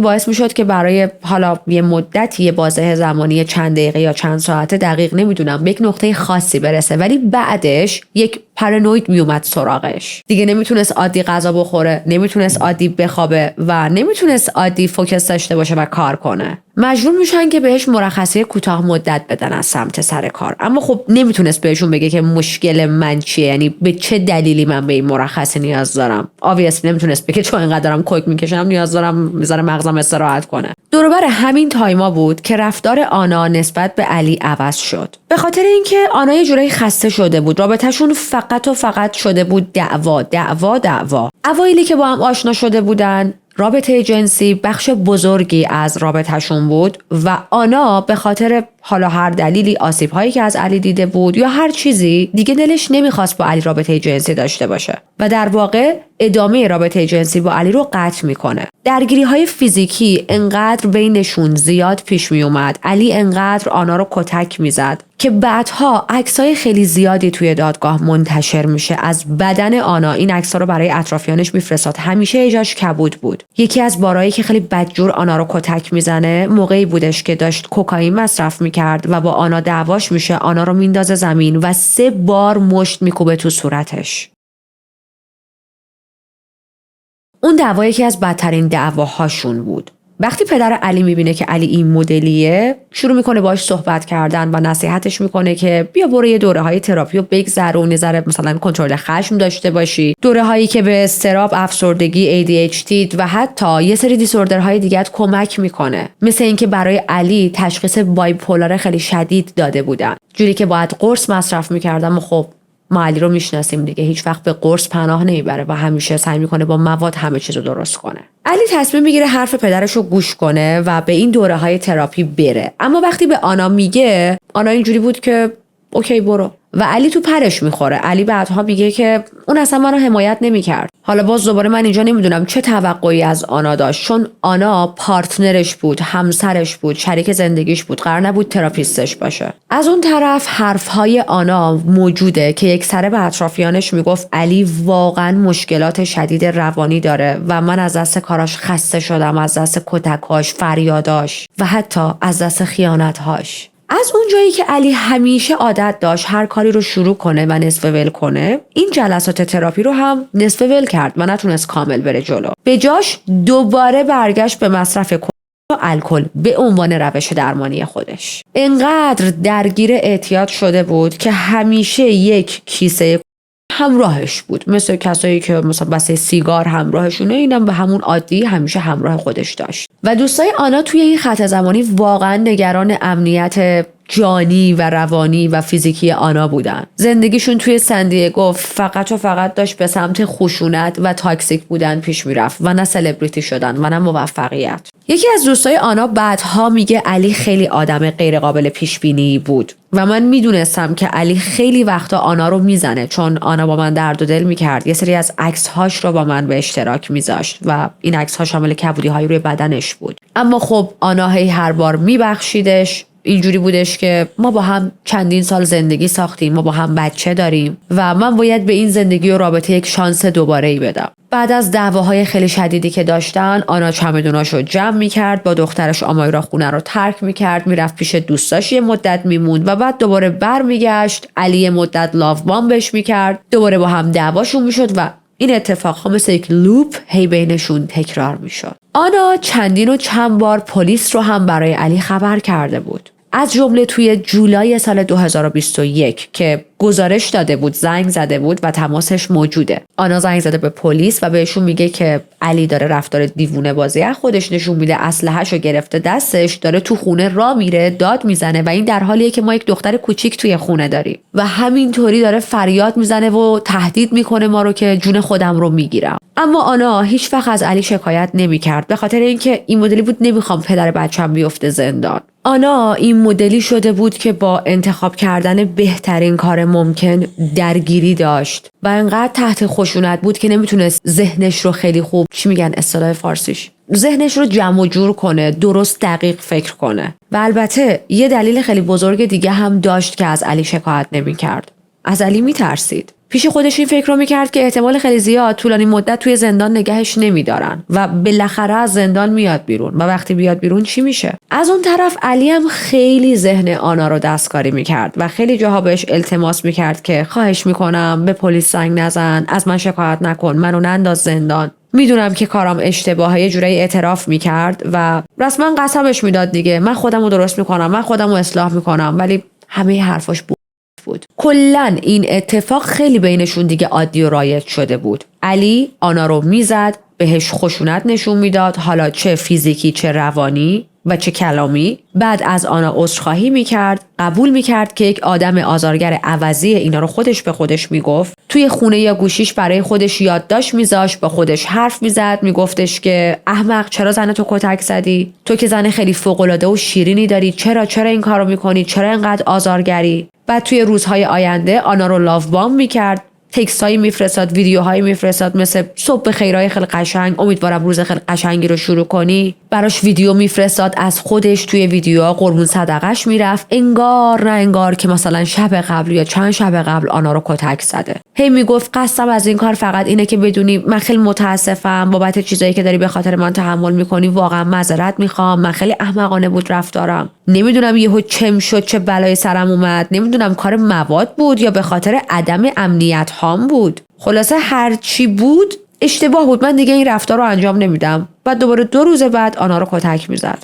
باعث میشد که برای حالا یه مدتی، یه بازه زمانی چند دقیقه یا چند ساعته دقیق نمیدونم به یک نقطه خاصی برسه، ولی بعدش یک پارانوید میومد سراغش. دیگه نمیتونست عادی غذا بخوره، نمیتونست عادی بخوابه و نمیتونست عادی فوکس داشته باشه و کار کنه. مجبور میشن که بهش مرخصی کوتاه مدت بدن از سمت سر کار، اما خب نمیتونست بهشون بگه که مشکل من چیه، یعنی به چه دلیلی من به این مرخصی نیاز دارم. obviously نمیتونست بگه چون اینقدر دارم کوک میکشم نیاز دارم میذاره مغزم استراحت کنه. دور و بر همین تایما بود که رفتار آنا نسبت به علی عوض شد، به خاطر اینکه آنا یه جورایی خسته شده بود. رابطه‌شون فقط و فقط شده بود دعوا دعوا دعوا. اوایلی که با هم آشنا شده بودن، رابطه جنسی بخش بزرگی از رابطه‌شون بود و آنا به خاطر حالا هر دلیلی، آسیب‌هایی که از علی دیده بود یا هر چیزی دیگه، دلش نمیخواست با علی رابطه جنسی داشته باشه و در واقع ادامه رابطه جنسی با علی رو قطع میکنه. درگیری‌های فیزیکی انقدر بینشون زیاد پیش می اومد، علی انقدر آنا رو کتک میزد که بعدها عکسای خیلی زیادی توی دادگاه منتشر میشه از بدن آنا. این عکس‌ها رو برای اطرافیانش میفرستاد، همیشه ایجاش کبود بود. یکی از بارایی که خیلی بدجور آنا رو کتک میزنه موقعی بودش که داشت کوکائین مصرف میکرد و با آنا دعواش میشه، آنا رو میندازه زمین و 3 بار مشت میکوبه تو صورتش. اون دعوا یکی از بدترین دعواهاشون بود. وقتی پدر علی میبینه که علی این مدلیه، شروع میکنه باهاش صحبت کردن و نصیحتش میکنه که بیا برو یه دوره‌های تراپی رو بگذرون، یه ذره مثلا کنترل خشم داشته باشی، دوره‌هایی که به اضطراب، افسردگی، ADHD و حتی یه سری دیسوردرهای دیگه کمک میکنه. مثل اینکه برای علی تشخیص بایپولار خیلی شدید داده بودن، جوری که باید قرص مصرف میکردم و خب ما علی رو میشناسیم دیگه، هیچ وقت به قرص پناه نمیبره و همیشه سعی میکنه با مواد همه چیزو درست کنه. علی تصمیم میگیره حرف پدرش رو گوش کنه و به این دوره‌های تراپی بره، اما وقتی به آنا میگه، آنا اینجوری بود که اوکی برو و علی تو پرش میخوره. علی بعدها میگه که اون اصلا منو حمایت نمیکرد. حالا باز دوباره من اینجا نمیدونم چه توقعی از آنا داشت، چون آنا پارتنرش بود، همسرش بود، شریک زندگیش بود، قرار نبود تراپیستش باشه. از اون طرف حرفهای آنا موجوده که یک سره به اطرافیانش میگفت علی واقعا مشکلات شدید روانی داره و من از دست کاراش خسته شدم، از دست کتکاش، فریاداش و حتی از دست خیانتهاش. از اون جایی که علی همیشه عادت داشت هر کاری رو شروع کنه و نصف ول کنه، این جلسات تراپی رو هم نصف ول کرد و نتونست کامل بره جلو. به جاش دوباره برگشت به مصرف الکل به عنوان روش درمانی خودش. انقدر درگیر اعتیاد شده بود که همیشه یک کیسه همراهش بود، مثل کسایی که مثلا بسته سیگار همراهشونه، اینم به همون عادی همیشه همراه خودش داشت. و دوستای آنا توی این خط زمانی واقعا نگران امنیت جانی و روانی و فیزیکی آنا بودن. زندگیشون توی سندیگو فقط و فقط داشت به سمت خشونت و تاکسیک بودن پیش میرفت و نه سلبریتی شدن و نه موفقیت. یکی از دوستای آنا بعدها میگه علی خیلی آدم غیر قابل پیش بینی بود و من میدونستم که علی خیلی وقتا آنا رو میزنه، چون آنا با من درد و دل میکرد. یه سری از عکس‌هاش رو با من به اشتراک میذاشت و این عکس‌ها شامل کبودی‌های روی بدنش بود. اما خب آنا هر بار میبخشیدش. اینجوری بودش که ما با هم چندین سال زندگی ساختیم، ما با هم بچه داریم و من باید به این زندگی و رابطه یک شانس دوباره‌ای بدم. بعد از دعواهای خیلی شدیدی که داشتن، آنا چمدوناشو جمع میکرد، با دخترش آمایرا خونه رو ترک میکرد، میرفت پیش دوستاش یه مدت میموند و بعد دوباره برمیگشت. علی مدت لاو بامبش میکرد، دوباره با هم دعواشون میشد و این اتفاقها مثل یک لوپ هی بینشون تکرار میشد. آنا چندین و چند بار پلیس رو هم برای علی خبر کرده بود، از جمله توی جولای سال 2021 که گزارش داده بود، زنگ زده بود و تماسش موجوده. آنا زنگ زده به پلیس و بهشون میگه که علی داره رفتار دیوونه بازی از خودش نشون میده، اسلحه‌شو گرفته دستش، داره تو خونه راه میره، داد میزنه و این در حالیه که ما یک دختر کوچیک توی خونه داریم و همینطوری داره فریاد میزنه و تهدید میکنه ما رو که جون خودم رو میگیرم. اما آنا هیچ وقت از علی شکایت نمیکرد، به خاطر اینکه این مدلی بود نمیخوام پدر بچه‌م بیفته زندان. آنا این مدلی شده بود که با انتخاب کردن بهترین کار ممکن درگیری داشت و انقدر تحت خشونت بود که نمیتونست ذهنش رو خیلی خوب، چی میگن اصطلاح فارسیش، ذهنش رو جمع و جور کنه، درست دقیق فکر کنه. و البته یه دلیل خیلی بزرگ دیگه هم داشت که از علی شکایت نمیکرد. از علی میترسید. پیش خودش این فکر رو میکرد که احتمال خیلی زیاد طولانی مدت توی زندان نگهش نمیدارن و بالاخره از زندان میاد بیرون و وقتی بیاد بیرون چی میشه؟ از اون طرف علی هم خیلی ذهن آنا رو دستکاری میکرد و خیلی جاها بهش التماس میکرد که خواهش میکنم به پلیس زنگ نزن، از من شکایت نکن، منو ننداز زندان. میدونم که کارم اشتباهه، یه جورایی اعتراف میکرد و رسما قسمش میداد دیگه، من خودمو درست میکنم، من خودمو اصلاح میکنم، ولی همه حرفاش بود. کلاً این اتفاق خیلی بینشون دیگه عادی و رایج شده بود. علی آنا رو میزد، بهش خشونت نشون میداد، حالا چه فیزیکی چه روانی و چه کلامی. بعد از آنا عذرخواهی میکرد، قبول میکرد که یک آدم آزارگر عوضی اینا رو خودش به خودش میگفت. توی خونه یا گوشیش برای خودش یادداشت میذاشت، با خودش حرف میزد، میگفتش که احمق چرا زنتو کتک زدی؟ تو که زن خیلی فوق‌العاده و شیرینی داری، چرا این کارو میکنی؟ چرا اینقدر آزارگری؟ بعد توی روزهای آینده آنا رو لاو بام میکرد، تکستایی میفرستاد، ویدیوهایی میفرستاد مثل صبح خیرای خیلی قشنگ، امیدوارم روز خیلی قشنگی رو شروع کنی. براش ویدیو میفرستاد از خودش، توی ویدیوها قربون صدقش میرفت، انگار نه انگار که مثلا شب قبل یا چند شب قبل آنا رو کتک زده. هی میگفت قصدم از این کار فقط اینه که بدونی من خیلی متاسفم بابت چیزایی که داری به خاطر من تحمل میکنی، واقعا معذرت میخوام، من خیلی احمقانه بود رفتارم، نمیدونم یهو چم شد، چه بلایی سرم اومد، نمیدونم کار مواد بود یا به خاطر عدم امنیت هام بود، خلاصه هر چی بود اشتباه بود، من دیگه این رفتار رو انجام نمیدم. بعد دوباره 2 روز بعد آنا رو کتک میزد.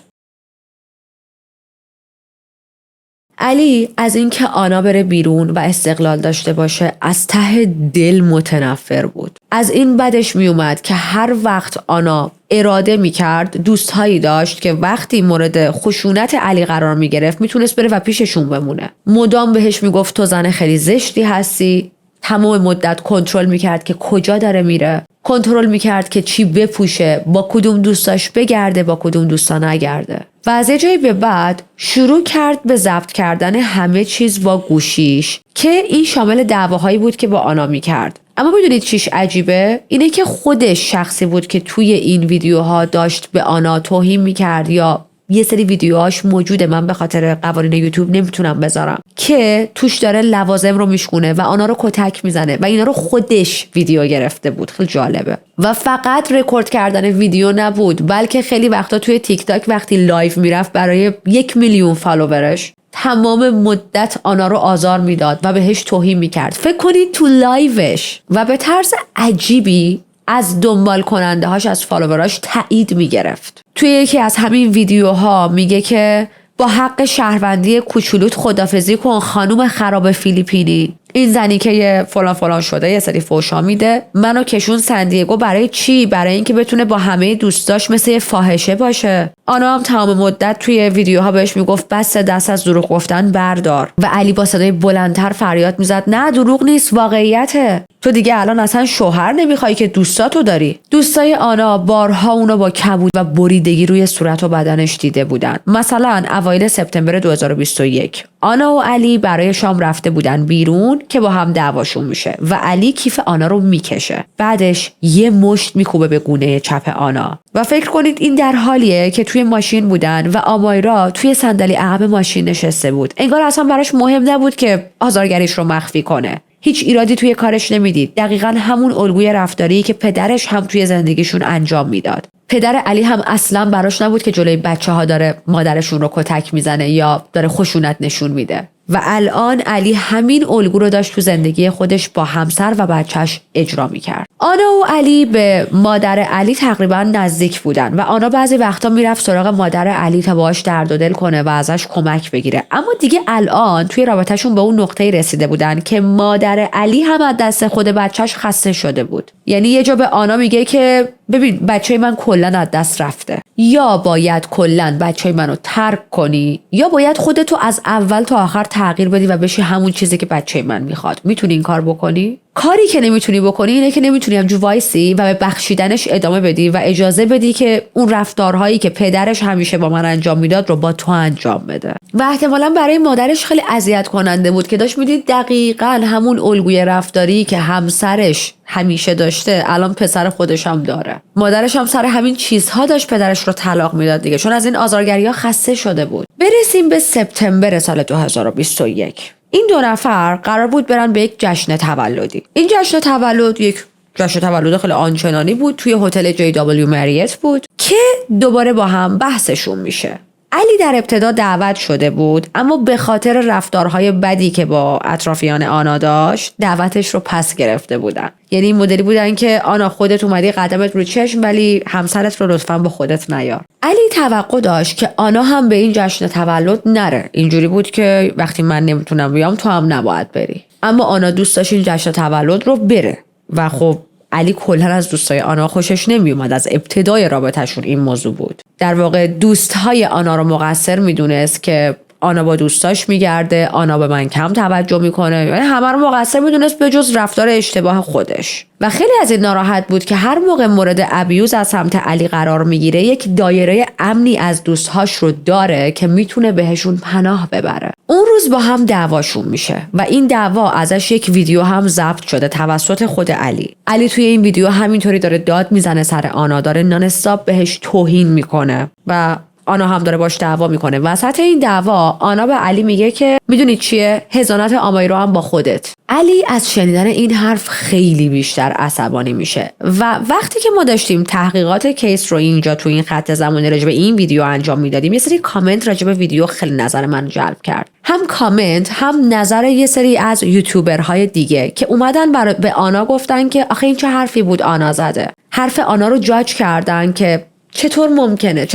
علی از اینکه آنا بره بیرون و استقلال داشته باشه از ته دل متنفر بود. از این بدش میومد که هر وقت آنا اراده میکرد، دوستهایی داشت که وقتی مورد خشونت علی قرار میگرفت میتونست بره و پیششون بمونه. مدام بهش میگفت تو زن خیلی زشتی هستی. تمام مدت کنترل میکرد که کجا داره میره، کنترل میکرد که چی بپوشه، با کدوم دوستاش بگرده، با کدوم دوستا نگرده. و از یه جایی به بعد شروع کرد به ضبط کردن همه چیز با گوشیش که این شامل دعواهایی بود که با آنا میکرد. اما بدونید چیش عجیبه؟ اینه که خودش شخصی بود که توی این ویدیوها داشت به آنا توهین میکرد، یا یه سری ویدیوهاش موجوده، من به خاطر قوانین یوتیوب نمیتونم بذارم، که توش داره لوازم رو میشکونه و آنا رو کتک میزنه و اینا رو خودش ویدیو گرفته بود. خیلی جالبه. و فقط رکورد کردن ویدیو نبود، بلکه خیلی وقتا توی تیک تاک وقتی لایو میرفت برای 1 میلیون فالوورش تمام مدت آنا رو آزار میداد و بهش توهین میکرد. فکر کنید تو لایوش، و به طرز عجیبی از دنبال کننده هاش، از فالووراش تایید میگرفت. توی یکی از همین ویدیوها میگه که با حق شهروندی کوچولوت خدافزی کن خانوم خراب فیلیپینی. این زنی که یه فلان فلان شده یه سری فوشا میده، منو کشون سندیگو برای چی؟ برای اینکه بتونه با همه دوستاش مثل یه فاحشه باشه. آنا هم تمام مدت توی ویدیوها بهش میگفت بس دست از دروغ گفتن بردار و علی با صدای بلندتر فریاد میزد نه دروغ نیست، واقعیته. تو دیگه الان اصلا شوهر نمیخوای که دوستاتو داری. دوستای آنا بارها اونو با کبود و بریدگی روی صورت و بدنش دیده بودن. مثلا اوایل سپتامبر 2021 آنا و علی برای شام رفته بودن بیرون که با هم دعواشون میشه و علی کیف آنا رو میکشه. بعدش یه مشت میکوبه به گونه چپ آنا و فکر کنید این در حالیه که توی ماشین بودن و آمایرا توی صندلی عقب ماشین نشسته بود. انگار اصلا براش مهم نبود که آزارگریش رو مخفی کنه. هیچ ایرادی توی کارش نمیدید. دقیقاً همون الگوی رفتاری که پدرش هم توی زندگیشون انجام میداد. پدر علی هم اصلاً براش نبود که جلوی بچه‌ها داره مادرشون رو کتک میزنه یا داره خشونت نشون میده. و الان علی همین الگو رو داشت تو زندگی خودش با همسر و بچهش اجرا میکرد. آنا و علی به مادر علی تقریبا نزدیک بودن و آنا بعضی وقتا میرفت سراغ مادر علی تا باهاش درد و دل کنه و ازش کمک بگیره. اما دیگه الان توی رابطهشون به اون نقطه‌ای رسیده بودن که مادر علی هم از دست خود بچهش خسته شده بود. یعنی یه جا به آنا میگه که ببین بچه من کلا از دست رفته، یا باید کلا بچه منو ترک کنی یا باید خودتو از اول تا آخر تغییر بدی و بشی همون چیزی که بچه من میخواد. میتونی این کار بکنی؟ کاری که نمیتونی بکنی اینه که نمیتونی همجور وایسی و به بخشیدنش ادامه بدی و اجازه بدی که اون رفتارهایی که پدرش همیشه با من انجام میداد رو با تو انجام بده. و احتمالاً برای مادرش خیلی اذیت کننده بود که داشت میدید دقیقاً همون الگوی رفتاری که همسرش همیشه داشته الان پسر خودش هم داره. مادرش هم سر همین چیزها داشت پدرش رو طلاق میداد دیگه، چون از این آزارگری‌ها خسته شده بود. برسیم به سپتامبر سال 2021. این دو نفر قرار بود برن به یک جشن تولدی. این جشن تولد یک جشن تولد خیلی آنچنانی بود، توی هتل JW مریت بود که دوباره با هم بحثشون میشه. علی در ابتدا دعوت شده بود اما به خاطر رفتارهای بدی که با اطرافیان آنا داشت دعوتش رو پس گرفته بودن. یعنی این مدلی بودن که آنا خودت اومدی قدمت رو چشم ولی همسرت رو لطفاً با خودت نیار. علی توقع داشت که آنا هم به این جشن تولد نره. اینجوری بود که وقتی من نمیتونم بیام تو هم نباید بری. اما آنا دوست داشت این جشن تولد رو بره و خب علی کلا از دوستای آنا خوشش نمیومد. از ابتدای رابطهشون این موضوع بود. در واقع دوستهای آنا رو مقصر میدونست که آنا با دوستاش میگرده، آنا به من کم توجه میکنه، یعنی همه رو مقصر میدونست به جز رفتار اشتباه خودش. و خیلی از این ناراحت بود که هر موقع مورد ابیوز از سمت علی قرار میگیره یک دایره امنی از دوستهاش رو داره که میتونه بهشون پناه ببره. اون روز با هم دعواشون میشه و این دعوا ازش یک ویدیو هم ضبط شده توسط خود علی. علی توی این ویدیو همینطوری داره داد میزنه سر آنا، داره نان استاپ بهش توهین میکنه و آنا هم داره باش دعوا میکنه. وسط این دعوا آنا به علی میگه که میدونی چیه؟ حضانت آمایرا هم با خودت. علی از شنیدن این حرف خیلی بیشتر عصبانی میشه و وقتی که ما داشتیم تحقیقات کیس رو اینجا تو این خط زمانی راجع به این ویدیو انجام میدادیم، یه سری کامنت راجع به ویدیو خیلی نظر من جلب کرد. هم کامنت هم نظر یه سری از یوتیوبرهای دیگه که اومدن به آنا گفتن که آخه این چه حرفی بود آنا زده. حرف آنا رو جاج کردن که چطور ممکنه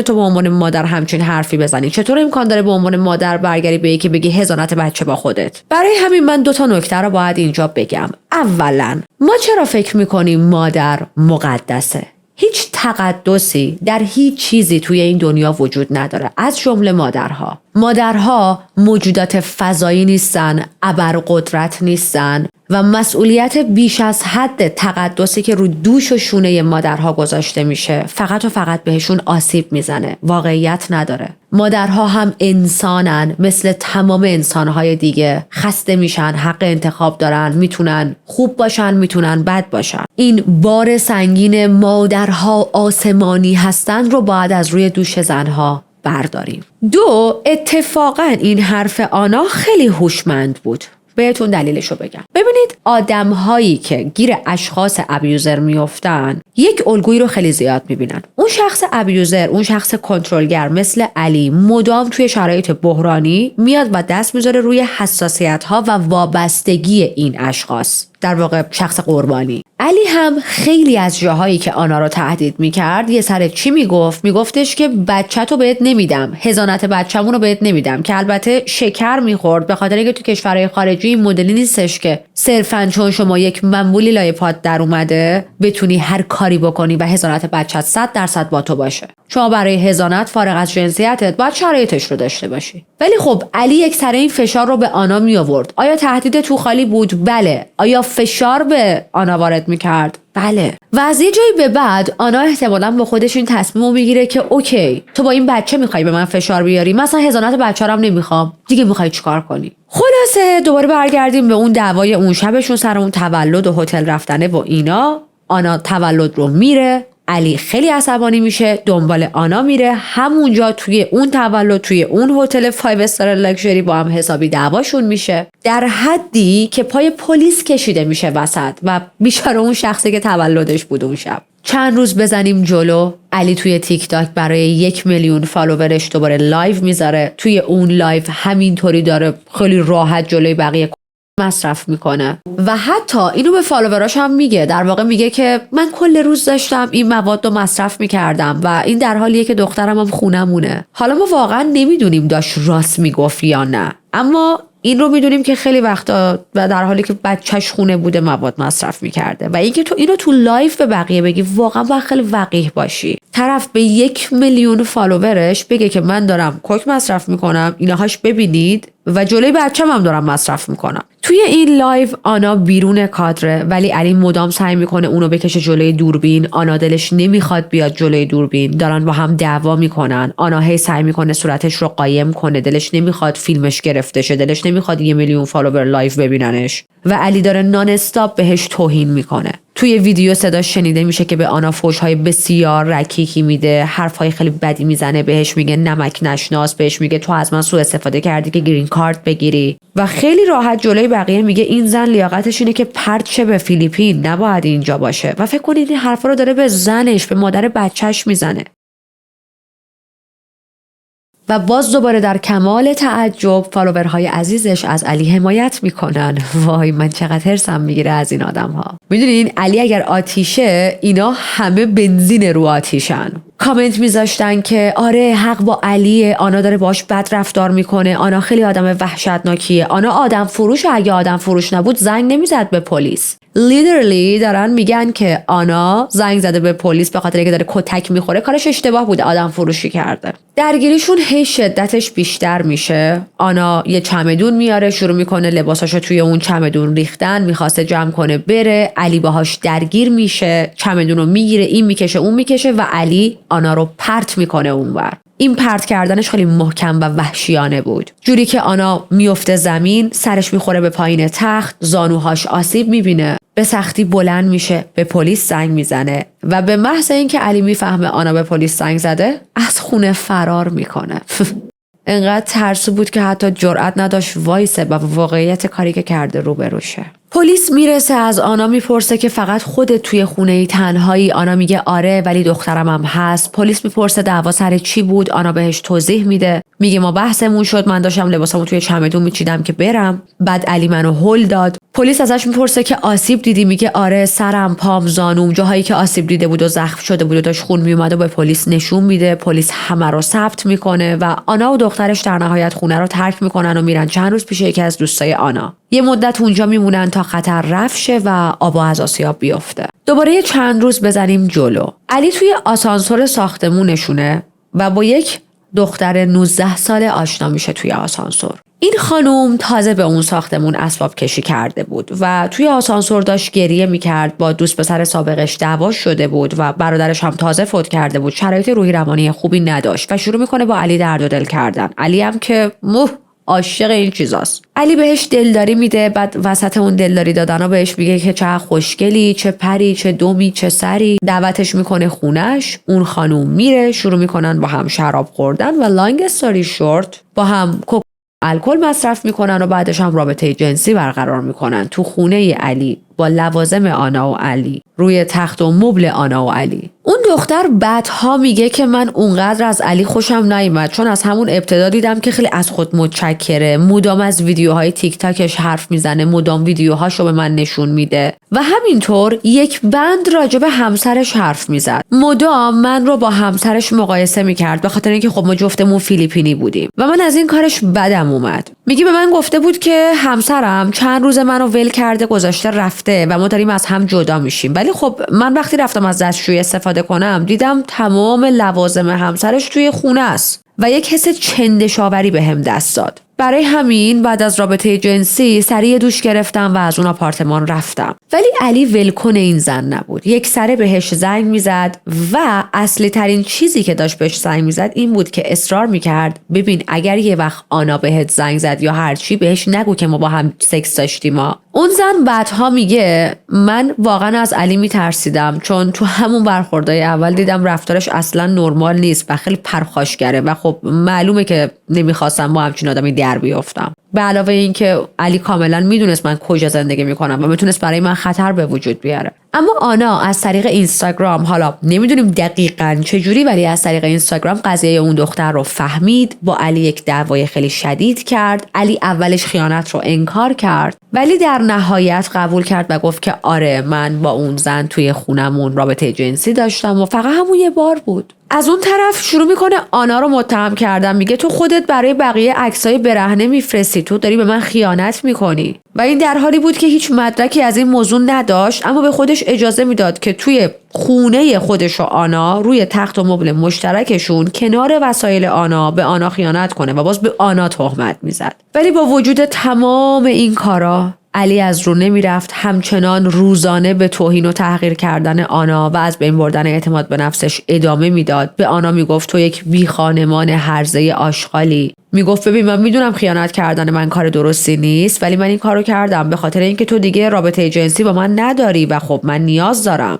تو به عنوان مادر همچین حرفی بزنی؟ چطور امکان داره به عنوان مادر برگری به یکی بگی حضانت بچه با خودت؟ برای همین من 2 نکته رو باید اینجا بگم. اولا، ما چرا فکر میکنیم مادر مقدسه؟ هیچ تقدسی در هیچ چیزی توی این دنیا وجود نداره، از جمله مادرها. مادرها موجودات فضایی نیستن، ابرقدرت نیستن و مسئولیت بیش از حد تقدسی که رو دوش و شونه مادرها گذاشته میشه فقط و فقط بهشون آسیب میزنه، واقعیت نداره. مادرها هم انسانن، مثل تمام انسانهای دیگه. خسته میشن، حق انتخاب دارن، میتونن خوب باشن، میتونن بد باشن. این بار سنگین مادرها آسمانی هستن رو باید از روی دوش زنها برداریم. 2، اتفاقا این حرف آنا خیلی هوشمند بود. بهتون دلیلشو بگم. ببینید آدم‌هایی که گیر اشخاص ابیوزر میافتن یک الگویی رو خیلی زیاد میبینن. اون شخص ابیوزر، اون شخص کنترلگر مثل علی مدام توی شرایط بحرانی میاد و دست میذاره روی حساسیت‌ها و وابستگی این اشخاص. در واقع شخص قربانی. علی هم خیلی از جاهایی که آنا رو تهدید میکرد یه سر چی میگفتش که بچه‌تو بهت نمیدم، حضانت بچه‌مون رو بهت نمیدم، که البته شکر میخورد به خاطر اینکه تو کشورهای خارجی این مدلی نیستش که صرفاً چون شما یک منبولی لای پات در اومده بتونی هر کاری بکنی و حضانت بچه‌ت 100% با تو باشه. شما برای حضانت فارغ از جنسیتت باید شرایطش رو داشته باشی. ولی خب علی یک سره این فشار رو به آنا می آورد. آیا تهدید تو خالی بود؟ بله. آیا فشار به آنا وارد میکرد؟ بله. و از یه جایی به بعد آنا احتمالاً با خودش این تصمیم رو میگیره که اوکی تو با این بچه میخوای به من فشار بیاری، مثلا حضانت بچه رو هم نمیخوام، دیگه میخوای چیکار کنی؟ خلاصه دوباره برگردیم به اون دعوای اون شبشون سر اون تولد و هتل رفتنه و اینا. آنا تولد رو میره، علی خیلی عصبانی میشه، دنبال آنا میره، همونجا توی اون تولد توی اون هتل 5 استار لکشری با هم حسابی دعواشون میشه، در حدی که پای پلیس کشیده میشه وسط و بیچاره اون شخصی که تولدش بود اون شب. چند روز بزنیم جلو، علی توی تیک تاک برای 1 میلیون فالوورش دوباره لایو میذاره. توی اون لایو همینطوری داره خیلی راحت جلوی بقیه مصرف میکنه و حتی اینو به فالووراش هم میگه. در واقع میگه که من کل روز داشتم این مواد رو مصرف میکردم و این در حالیه که دخترم هم خونمونه. حالا ما واقعا نمیدونیم داشت راست میگفت یا نه، اما این رو میدونیم که خیلی وقتا و در حالی که بچهش خونه بوده مواد مصرف میکرده. و اینکه تو اینو تو لایف به بقیه بگی واقعا باید خیلی وقیح باشی. طرف به 1 میلیون فالوورش بگه که من دارم کوک مصرف میکنم، اینهاش ببینید و جلوی بچه‌م هم دارم مصرف میکنم. توی این لایو آنا بیرون کادره ولی علی مدام سعی میکنه اونو بکشه جلوی دوربین. آنا دلش نمیخواد بیاد جلوی دوربین، دارن با هم دعوا میکنن. آنا هی سعی میکنه صورتش رو قایم کنه، دلش نمیخواد فیلمش گرفته شه، دلش نمیخواد 1 میلیون فالوور لایو ببیننش و علی داره نان استاپ بهش توهین میکنه. توی ویدیو صداش شنیده میشه که به آنا فحش‌های بسیار رکیکی میده، حرفای خیلی بدی میزنه، بهش میگه نمک نشناس، بهش میگه تو از من سوء استفاده کردی که گرین کارت بگیری و خیلی راحت جلوی بقیه میگه این زن لیاقتش اینه که پرت شه به فیلیپین، نباید اینجا باشه. و فکر کنید این حرفا رو داره به زنش، به مادر بچهش میزنه. و باز دوباره در کمال تعجب فالوورهای عزیزش از علی حمایت میکنن. وای من چقدر هرسم میگیره از این آدم ها. میدونین علی اگر آتیشه اینا همه بنزین رو آتیشن. کامنت میذاشتن که آره حق با علیه، آنا داره باش بد رفتار میکنه، آنا خیلی آدم وحشتناکیه، آنا آدم فروش، اگه آدم فروش نبود زنگ نمیزد به پلیس. لیترلی دارن میگن که آنا زنگ زده به پلیس به خاطر اینکه داره کتک میخوره، کارش اشتباه بوده، آدم فروشی کرده. درگیریشون هی شدتش بیشتر میشه. آنا یه چمدون میاره، شروع میکنه لباساشو توی اون چمدون ریختن، میخواسته جمع کنه بره. علی باهاش درگیر میشه، چمدونو میگیره، این میکشه اون میکشه و علی آنا رو پرت میکنه اونور. این پرت کردنش خیلی محکم و وحشیانه بود، جوری که آنا میفته زمین، سرش میخوره به پایین تخت، زانوهاش آسیب میبینه، به سختی بلند میشه، به پلیس زنگ میزنه و به محض اینکه علی میفهمه آنا به پلیس زنگ زده از خونه فرار میکنه. انقدر ترسو بود که حتی جرئت نداشت وایسه و واقعیت کاری که کرده روبروشه. پلیس میرسه، از آنا میپرسه که فقط خودت توی خونه ای تنهایی؟ آنا میگه آره ولی دخترم هم هست. پلیس میپرسه دعوا سر چی بود؟ آنا بهش توضیح میده، میگه ما بحثمون شد، من داشتم لباسامو توی چمدون میچیدم که برم، بعد علی منو هل داد. پلیس ازش میپرسه که آسیب دیدی؟ میگه آره سرم، پام، زانوم، جاهایی که آسیب دیده بود و زخم شده بود و داشت خون میومد و به پلیس نشون میده. پلیس همه رو ثبت میکنه و آنا و دخترش در نهایت خونه رو ترک میکنن و میرن چند روز پیش یکی از دوستای آنا. یه مدت اونجا میمونن تا خطر رفع شه و آب و از آسیاب بیفته. دوباره چند روز بزنیم جلو. علی توی آسانسور ساختمونشونه و با یک دختر 19 ساله آشنا میشه توی آسانسور. این خانوم تازه به اون ساختمون اسباب کشی کرده بود و توی آسانسور داشت گریه میکرد. با دوست پسر سابقش دعوا شده بود و برادرش هم تازه فوت کرده بود، شرایط روحی روانی خوبی نداشت و شروع میکنه با علی درد و دل کردن. علی هم که عاشق این چیزاست. علی بهش دلداری میده، بعد وسط اون دلداری دادنا بهش میگه که چه خوشگلی، چه پری، چه دومی، چه سری. دعوتش میکنه خونش، اون خانوم میره، شروع میکنن با هم شراب خوردن و لانگ استوری شورت با هم الکل مصرف میکنن و بعدش هم رابطه جنسی برقرار میکنن تو خونه علی با لوازم آنا و علی، روی تخت و مبل آنا و علی. اون دختر بعدها میگه که من اونقدر از علی خوشم نیامد، چون از همون ابتدا دیدم که خیلی از خود متشکره، مدام از ویدیوهای تیک تاکش حرف میزنه، مدام ویدیوهاشو به من نشون میده و همینطور یک بند راجع به همسرش حرف میزد. مدام من رو با همسرش مقایسه میکرد، به خاطر اینکه خب ما جفتمون فیلیپینی بودیم و من از این کارش بدم اومد. میگه به من گفته بود که همسرم چند روز منو ول کرده گذاشته رفته و ما داریم از هم جدا میشیم، ولی خب من وقتی رفتم از دستشویی استفاده کنم دیدم تمام لوازم همسرش توی خونه است و یک حس چندشاوری بهم دست داد. برای همین بعد از رابطه جنسی سریع دوش گرفتم و از اون آپارتمان رفتم. ولی علی ولکن این زن نبود. یک سره بهش زنگ میزد و اصلی ترین چیزی که داشت بهش زنگ میزد این بود که اصرار میکرد ببین اگر یه وقت آنا بهت زنگ زد یا هرچی بهش نگو که ما با هم سکس داشتیم. اون زن بعدها میگه من واقعا از علی میترسیدم، چون تو همون برخوردهای اول دیدم رفتارش اصلا نرمال نیست و خیلی پرخاشگره و خب معلومه که نمیخواستم با همچین آدمی در بیافتم. به علاوه این که علی کاملا میدونست من کجا زندگی میکنم و میتونست برای من خطر به وجود بیاره. اما آنا از طریق اینستاگرام، حالا نمیدونیم دقیقاً چجوری، ولی از طریق اینستاگرام قضیه اون دختر رو فهمید، با علی یک دعوای خیلی شدید کرد. علی اولش خیانت رو انکار کرد ولی در نهایت قبول کرد و گفت که آره من با اون زن توی خونمون رابطه جنسی داشتم و فقط همون یه بار بود. از اون طرف شروع میکنه آنا رو متهم کردن. میگه تو خودت برای بقیه عکسای برهنه میفرستی، تو داری به من خیانت میکنی. و این در حالی بود که هیچ مدرکی از این موضوع نداشت، اما به خودش اجازه میداد که توی خونه خودش و آنا روی تخت و مبل مشترکشون کنار وسایل آنا به آنا خیانت کنه و باز به آنا تهمت میزد. ولی با وجود تمام این کارا علی از رو نمی رفت، همچنان روزانه به توهین و تحقیر کردن آنا و از بین بردن اعتماد به نفسش ادامه میداد. به آنا میگفت تو یک بی خانمان هرزه آشغالی. میگفت ببین من میدونم خیانت کردن من کار درستی نیست، ولی من این کارو کردم به خاطر اینکه تو دیگه رابطه جنسی با من نداری و خب من نیاز دارم.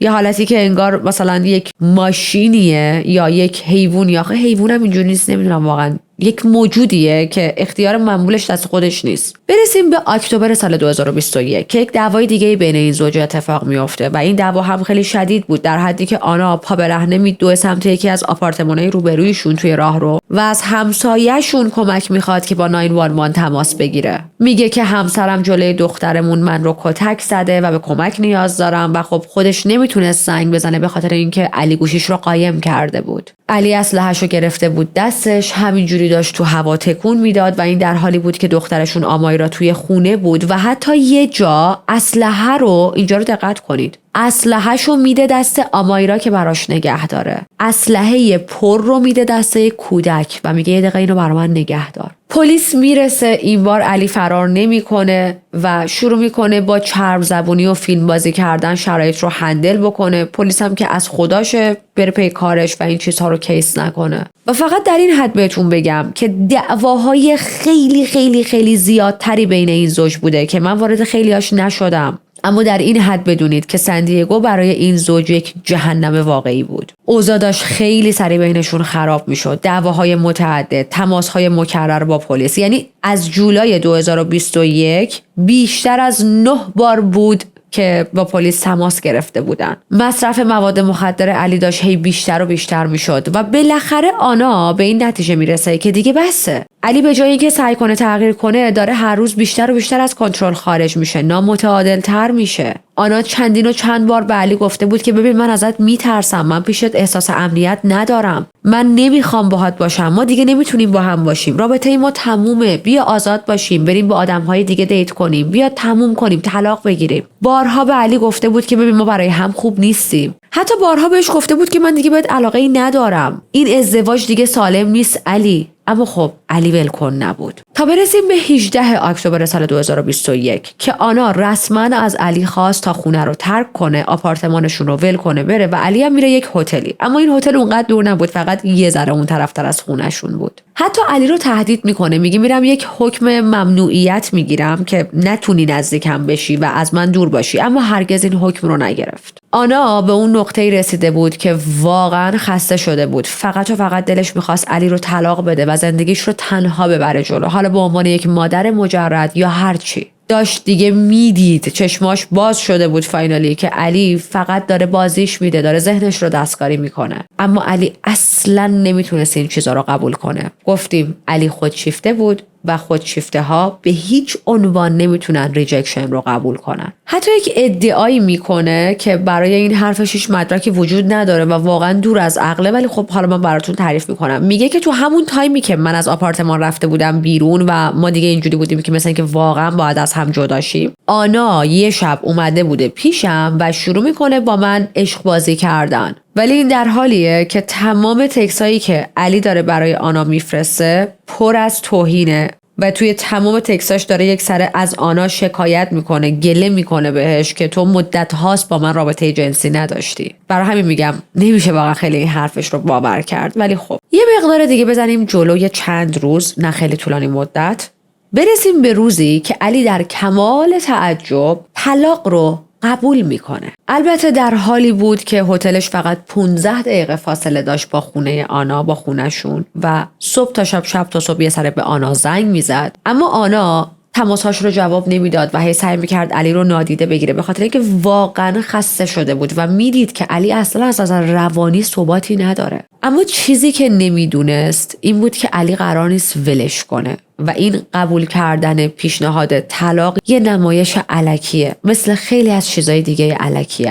یه حالتی که انگار مثلا یک ماشینیه یا یک حیوان، یا حیوانم اینجوری نیست، نمیدونم واقعا، یک موجودیه که اختیار منبولش دست خودش نیست. برسیم به اکتبر سال 2021 که یک دعوای دیگه بین این زوج اتفاق میفته و این دعوا هم خیلی شدید بود، در حدی که آنا پا برهنه میدوه سمت یکی از آپارتمان‌های روبرویشون توی راهرو و از همسایه‌شون کمک میخواد که با 911 تماس بگیره. میگه که همسرم جلوی دخترمون من رو کتک زده و به کمک نیاز دارم و خب خودش نمیتونست زنگ بزنه به خاطر اینکه علی گوشیش رو قایم کرده بود. علی اسلحه‌شو گرفته بود دستش، همینجوری داشت تو هوا تکون میداد و این در حالی بود که دخترشون آمایرا توی خونه بود و حتی یه جا اسلحه رو، اینجا رو دقت کنید، اسلحه‌شو میده دست آمایرا که براش نگه داره. اسلحه پر رو میده دست یک کودک و میگه یه دقیقه اینو برا من نگه دار. پلیس میرسه، این بار علی فرار نمیکنه و شروع میکنه با چرب زبونی و فیلم بازی کردن شرایط رو هندل بکنه. پلیس هم که از خداشه بره پی کارش و این چیزها رو کیس نکنه. و فقط در این حد بهتون بگم که دعواهای خیلی خیلی خیلی زیادتری بین این زوج بوده که من وارد خیلیاش نشدم، اما در این حد بدونید که سندیگو برای این زوج یک جهنم واقعی بود. اوضاع داشت خیلی سریع بینشون خراب میشد، دعواهای متعدد، تماسهای مکرر با پلیس. یعنی از جولای 2021 بیشتر از 9 بار بود که با پلیس تماس گرفته بودن. مصرف مواد مخدر علی داشت هی بیشتر و بیشتر میشد و بالاخره آنا به این نتیجه میرسه که دیگه بسه. علی به جای اینکه سعی کنه تغییر کنه داره هر روز بیشتر و بیشتر از کنترل خارج میشه، نامتعادل تر میشه. آنا چندین و چند بار به علی گفته بود که ببین من ازت میترسم، من پیشت احساس امنیت ندارم، من نمیخوام باهات باشم، ما دیگه نمیتونیم با هم باشیم، رابطه ما تمومه، بیا آزاد باشیم، بریم با آدمهای دیگه دیت کنیم، بیا تموم کنیم، طلاق بگیریم. بارها به علی گفته بود که ببین ما برای هم خوب نیستیم. حتی بارها بهش گفته بود که من دیگه بهت علاقه‌ای ندارم، این ازدواج دیگه سالم نیست علی. اما خب علی ولکن نبود. تا برسیم به 18 اکتبر سال 2021 که آنا رسما از علی خواست تا خونه رو ترک کنه، آپارتمانشون رو ول کنه بره و علی هم میره یک هتلی. اما این هتل اونقدر دور نبود، فقط یه ذره اون طرفتر از خونهشون بود. حتی علی رو تهدید میکنه، میگه میرم یک حکم ممنوعیت میگیرم که نتونی نزدیکم بشی و از من دور باشی، اما هرگز این حکم رو نگرفت. آنا به اون نقطه‌ای رسیده بود که واقعا خسته شده بود، فقط و فقط دلش میخواست علی رو طلاق بده و زندگیش رو تنها ببره جلو، حالا به عنوان یک مادر مجرد یا هر چی. داشت دیگه میدید، چشماش باز شده بود فاینالی که علی فقط داره بازیش میده، داره ذهنش رو دستکاری میکنه. اما علی اصلا نمیتونست این چیزا رو قبول کنه. گفتیم علی خودشیفته بود و خودشیفته ها به هیچ عنوان نمیتونن ریجکشن رو قبول کنن. حتی یک ادعایی میکنه که برای این حرفش هیچ مدرکی وجود نداره و واقعا دور از عقله، ولی خب حالا من براتون تعریف میکنم. میگه که تو همون تایمی که من از آپارتمان رفته بودم بیرون و ما دیگه اینجوری بودیم که مثلا که واقعا باید از هم جدا شیم، آنا یه شب اومده بوده پیشم و شروع میکنه با من عشق بازی کردن. ولی این در حالیه که تمام تکسایی که علی داره برای آنا میفرسته پر از توهینه و توی تمام تکساش داره یک سره از آنا شکایت میکنه، گله میکنه بهش که تو مدت هاست با من رابطه جنسی نداشتی. برای همین میگم نمیشه واقعا خیلی این حرفش رو باور کرد. ولی خب یه مقدار دیگه بزنیم جلوی چند روز، نه خیلی طولانی مدت، برسیم به روزی که علی در کمال تعجب طلاق رو قبول میکنه. البته در حالی بود که هتلش فقط 15 دقیقه فاصله داشت با خونه آنا، با خونهشون، و صبح تا شب، شب تا صبح یه سره به آنا زنگ میزد. اما آنا تماسهاش رو جواب نمیداد و هی سعی میکرد علی رو نادیده بگیره، به خاطر اینکه واقعا خسته شده بود و میدید که علی اصلا از نظر روانی ثباتی نداره. اما چیزی که نمیدونست این بود که علی قرار نیست ولش کنه و این قبول کردن پیشنهاد طلاق یه نمایش الکیه، مثل خیلی از چیزای دیگه الکی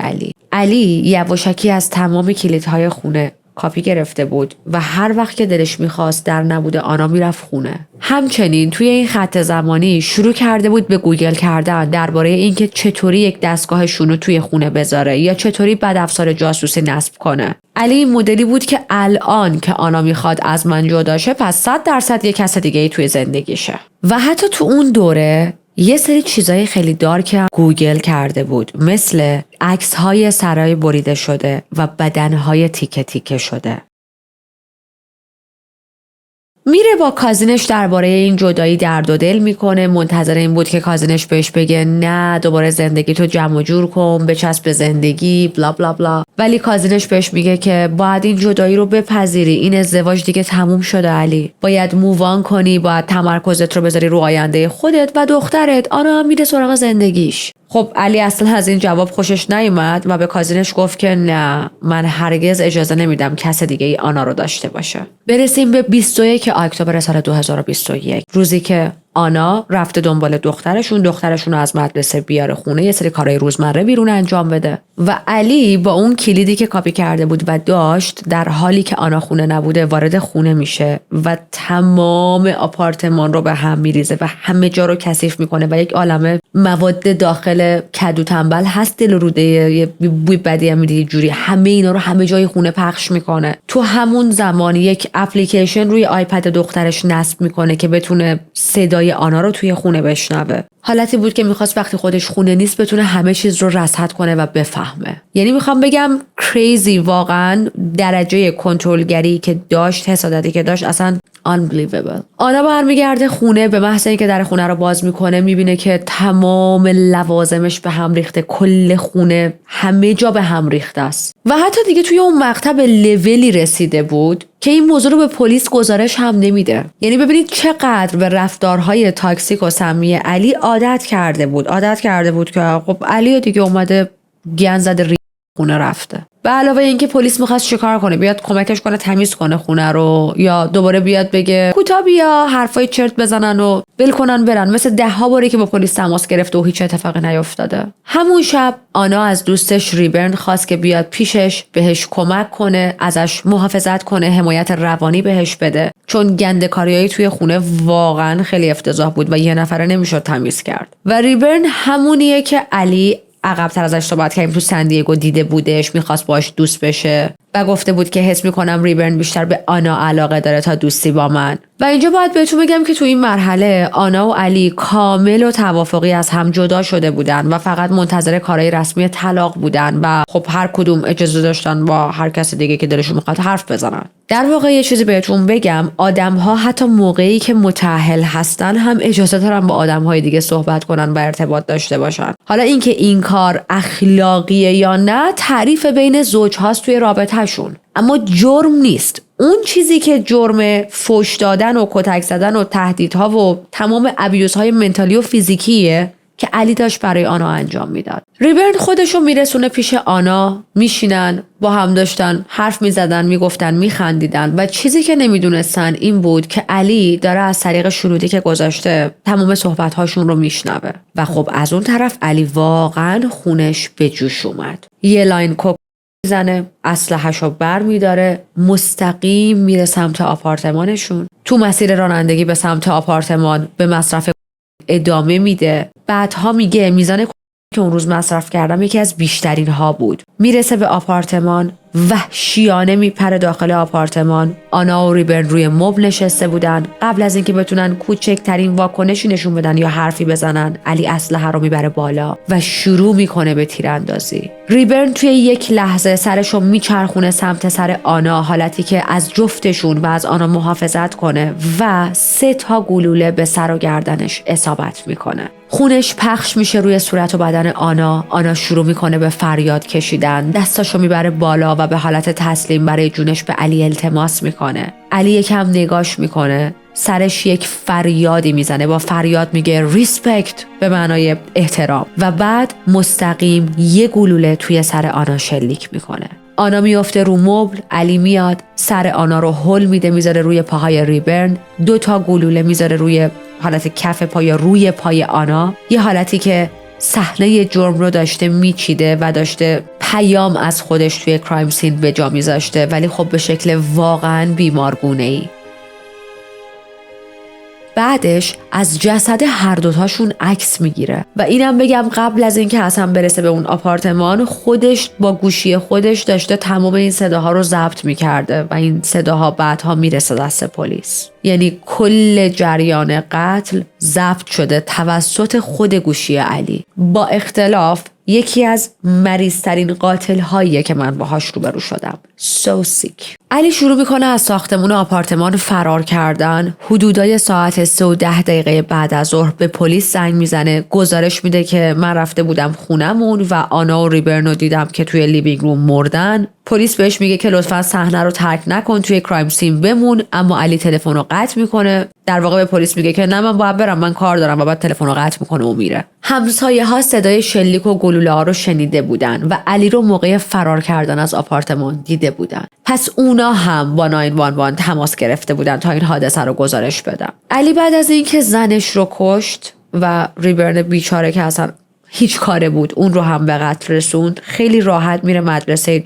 علی یواشکی از تمام کلیدهای خونه کاپی گرفته بود و هر وقت که دلش میخواست در نبوده آنا میرفت خونه. همچنین توی این خط زمانی شروع کرده بود به گوگل کردن درباره اینکه چطوری یک دستگاهشون رو توی خونه بذاره یا چطوری بدافزار جاسوسی نصب کنه. علی این مدلی بود که الان که آنا میخواد از من جدا شه پس 100% یک کس دیگه ای توی زندگیشه. و حتی تو اون دوره یه سری چیزای خیلی دارک گوگل کرده بود، مثل عکس‌های سرای بریده شده و بدن‌های تیکه تیکه شده. میره با کازینش درباره این جدایی درد و دل میکنه، منتظر این بود که کازینش بهش بگه نه دوباره زندگی تو جمع و جور کن، بچسب به زندگی، بلا بلا بلا. ولی کازینش بهش میگه که باید این جدایی رو بپذیری، این ازدواج دیگه تموم شده علی، باید مووان کنی، باید تمرکزت رو بذاری رو آینده خودت و دخترت. آنا هم میره سراغ زندگیش. خب علی اصلا از این جواب خوشش نیومد و به کازینش گفت که نه، من هرگز اجازه نمیدم کس دیگه ای آنا رو داشته باشه. برسیم به 21 اکتبر سال 2021، روزی که آنا رفته دنبال دخترشون رو از مدرسه بیاره خونه، یه سری کارهای روزمره بیرون انجام بده و علی با اون کلیدی که کاپی کرده بود و داشت در حالی که آنا خونه نبوده وارد خونه میشه و تمام آپارتمان رو به هم میریزه و همه جا رو کثیف میکنه و یک عالمه مواد داخل کدو تنبل هست، دل روده، یه بوی بدی هم میده، جوری همه اینا رو همه جای خونه پخش میکنه. تو همون زمان یک اپلیکیشن روی آیپد دخترش نصب میکنه که بتونه صدای آنا رو توی خونه بشنوه. حالتی بود که میخواست وقتی خودش خونه نیست بتونه همه چیز رو رصد کنه و بفهمه. یعنی میخوام بگم کریزی، واقعا درجه کنترلگری که داشت، حسادتی که داشت، اصلا unbelievable. آنا برمیگرده خونه، به محض اینکه در خونه رو باز میکنه میبینه که تمام لوازمش به هم ریخته، کل خونه همه جا به هم ریخته است و حتی دیگه توی اون مقطع به لولی رسیده بود که این موضوع رو به پلیس گزارش هم نمیده. یعنی ببینید چقدر به رفتارهای تاکسیک و سمی علی عادت کرده بود که خب علی دیگه اومده گن زده خونه رفته. به علاوه اینکه پلیس می‌خواست چیکار کنه، بیاد کمکش کنه تمیز کنه خونه رو، یا دوباره بیاد بگه کوتا بیا، حرفای چرت بزنن و ول کنن برن، مثل 10 باری که با پلیس تماس گرفته و هیچ اتفاقی نیفتاده. همون شب آنا از دوستش ریبرن خواست که بیاد پیشش، بهش کمک کنه، ازش محافظت کنه، حمایت روانی بهش بده، چون گنده‌کاریایی توی خونه واقعا خیلی افتضاح بود و یه نفره نمیشد تمیز کرد. و ریبرن همونیه که علی عقب‌تر ازش صحبت کردیم تو سندیگو دیده بودش، میخواست باش دوست بشه و گفته بود که حس میکنم ریبرن بیشتر به آنا علاقه داره تا دوستی با من. و اینجا باید بهتون بگم که تو این مرحله آنا و علی کامل و توافقی از هم جدا شده بودن و فقط منتظر کارهای رسمی طلاق بودن و خب هر کدوم اجازه داشتن با هر کس دیگه که دلشون میخواد حرف بزنن. در واقع یه چیزی بهتون بگم، آدم‌ها حتی موقعی که متأهل هستن هم اجازه دارن با آدم‌های دیگه صحبت کنن و ارتباط داشته باشن. حالا اینکه این کار اخلاقیه یا نه تعریف بین زوج‌هاست توی رابطه‌شون، اما جرم نیست. اون چیزی که جرم فحش دادن و کتک زدن و تهدیدها و تمام ابیوزهای منتالی و فیزیکیه که علی داشت برای آنا انجام میداد. ریبرن خودشو میرسونه پیش آنا، میشینن با هم داشتن حرف میزدن، میگفتن، میخندیدن و چیزی که نمیدونستن این بود که علی داره از طریق شنودی که گذاشته تمام صحبت‌هاشون رو میشنوه و خب از اون طرف علی واقعا خونش به جوش اومد. یه لاین کوک میزنه، اسلحه‌شو برمی‌داره، مستقیم میره سمت آپارتمانشون. تو مسیر رانندگی به سمت آپارتمان به مصرف ادامه میده. بعدها میگه میزان که اون روز مصرف کردم یکی از بیشترین ها بود. میرسه به آپارتمان، وحشیانه میپره داخل آپارتمان. آنا و ریبرن روی مبل نشسته بودن. قبل از اینکه بتونن کوچکترین واکنشی نشون بدن یا حرفی بزنن، علی اسلحه رو میبره بالا و شروع میکنه به تیراندازی. ریبرن توی یک لحظه سرشو میچرخونه سمت سر آنا، حالتی که از جفتشون و از آنا محافظت کنه و 3 گلوله به سر و گردنش اصابت میکنه. خونش پخش میشه روی صورت و بدن آنا. آنا شروع میکنه به فریاد کشیدن، دستاشو میبره بالا و به حالت تسلیم برای جونش به علی التماس میکنه. علی یکم نگاش میکنه، سرش یک فریادی میزنه، با فریاد میگه ریسپکت به معنای احترام و بعد مستقیم 1 گلوله توی سر آنا شلیک میکنه. آنا میفته رو مبل، علی میاد سر آنا رو هل میده، میذاره روی پاهای ریبرن، 2 گلوله میذاره روی حالت کف پا یا روی پای آنا، یه حالتی که صحنه جرم رو داشته میچیده و داشته پیام از خودش توی کرایم سین به جا میذاشته، ولی خب به شکل واقعا بیمارگونه‌ای. بعدش از جسد هر دوتاشون عکس میگیره و اینم بگم قبل از اینکه اصلا برسه به اون آپارتمان، خودش با گوشی خودش داشته تمام این صداها رو ضبط میکرده و این صداها بعدها میرسه دست پلیس. یعنی کل جریان قتل ضبط شده توسط خود گوشی علی، با اختلاف یکی از مریض‌ترین قاتل هاییه که من باهاش روبرو شدم. So sick. علی شروع میکنه از ساختمون آپارتمان فرار کردن. حدودای ساعت 3:10 بعد از ظهر به پلیس زنگ میزنه، گزارش میده که من رفته بودم خونمون و آنا و ریبرن رو دیدم که توی لیوینگ روم مردن. پلیس بهش میگه که لطفاً صحنه رو ترک نکن، توی کرایم سین بمون، اما علی تلفن رو قطع میکنه. در واقع به پلیس میگه که نه من باید برم، من کار دارم، و بعد تلفن رو قطع میکنه و میره. همسایه ها صدای شلیک و گلوله ها رو شنیده بودن و علی رو موقع فرار کردن از آپارتمان دیده بودن. پس اونا هم با 911 تماس گرفته بودن تا این حادثه رو گزارش بدن. علی بعد از اینکه زنش رو کشت و ریبرن بیچاره که اصلا هیچ کاره بود اون رو هم به قتل رسوند، خیلی راحت میره مدرسه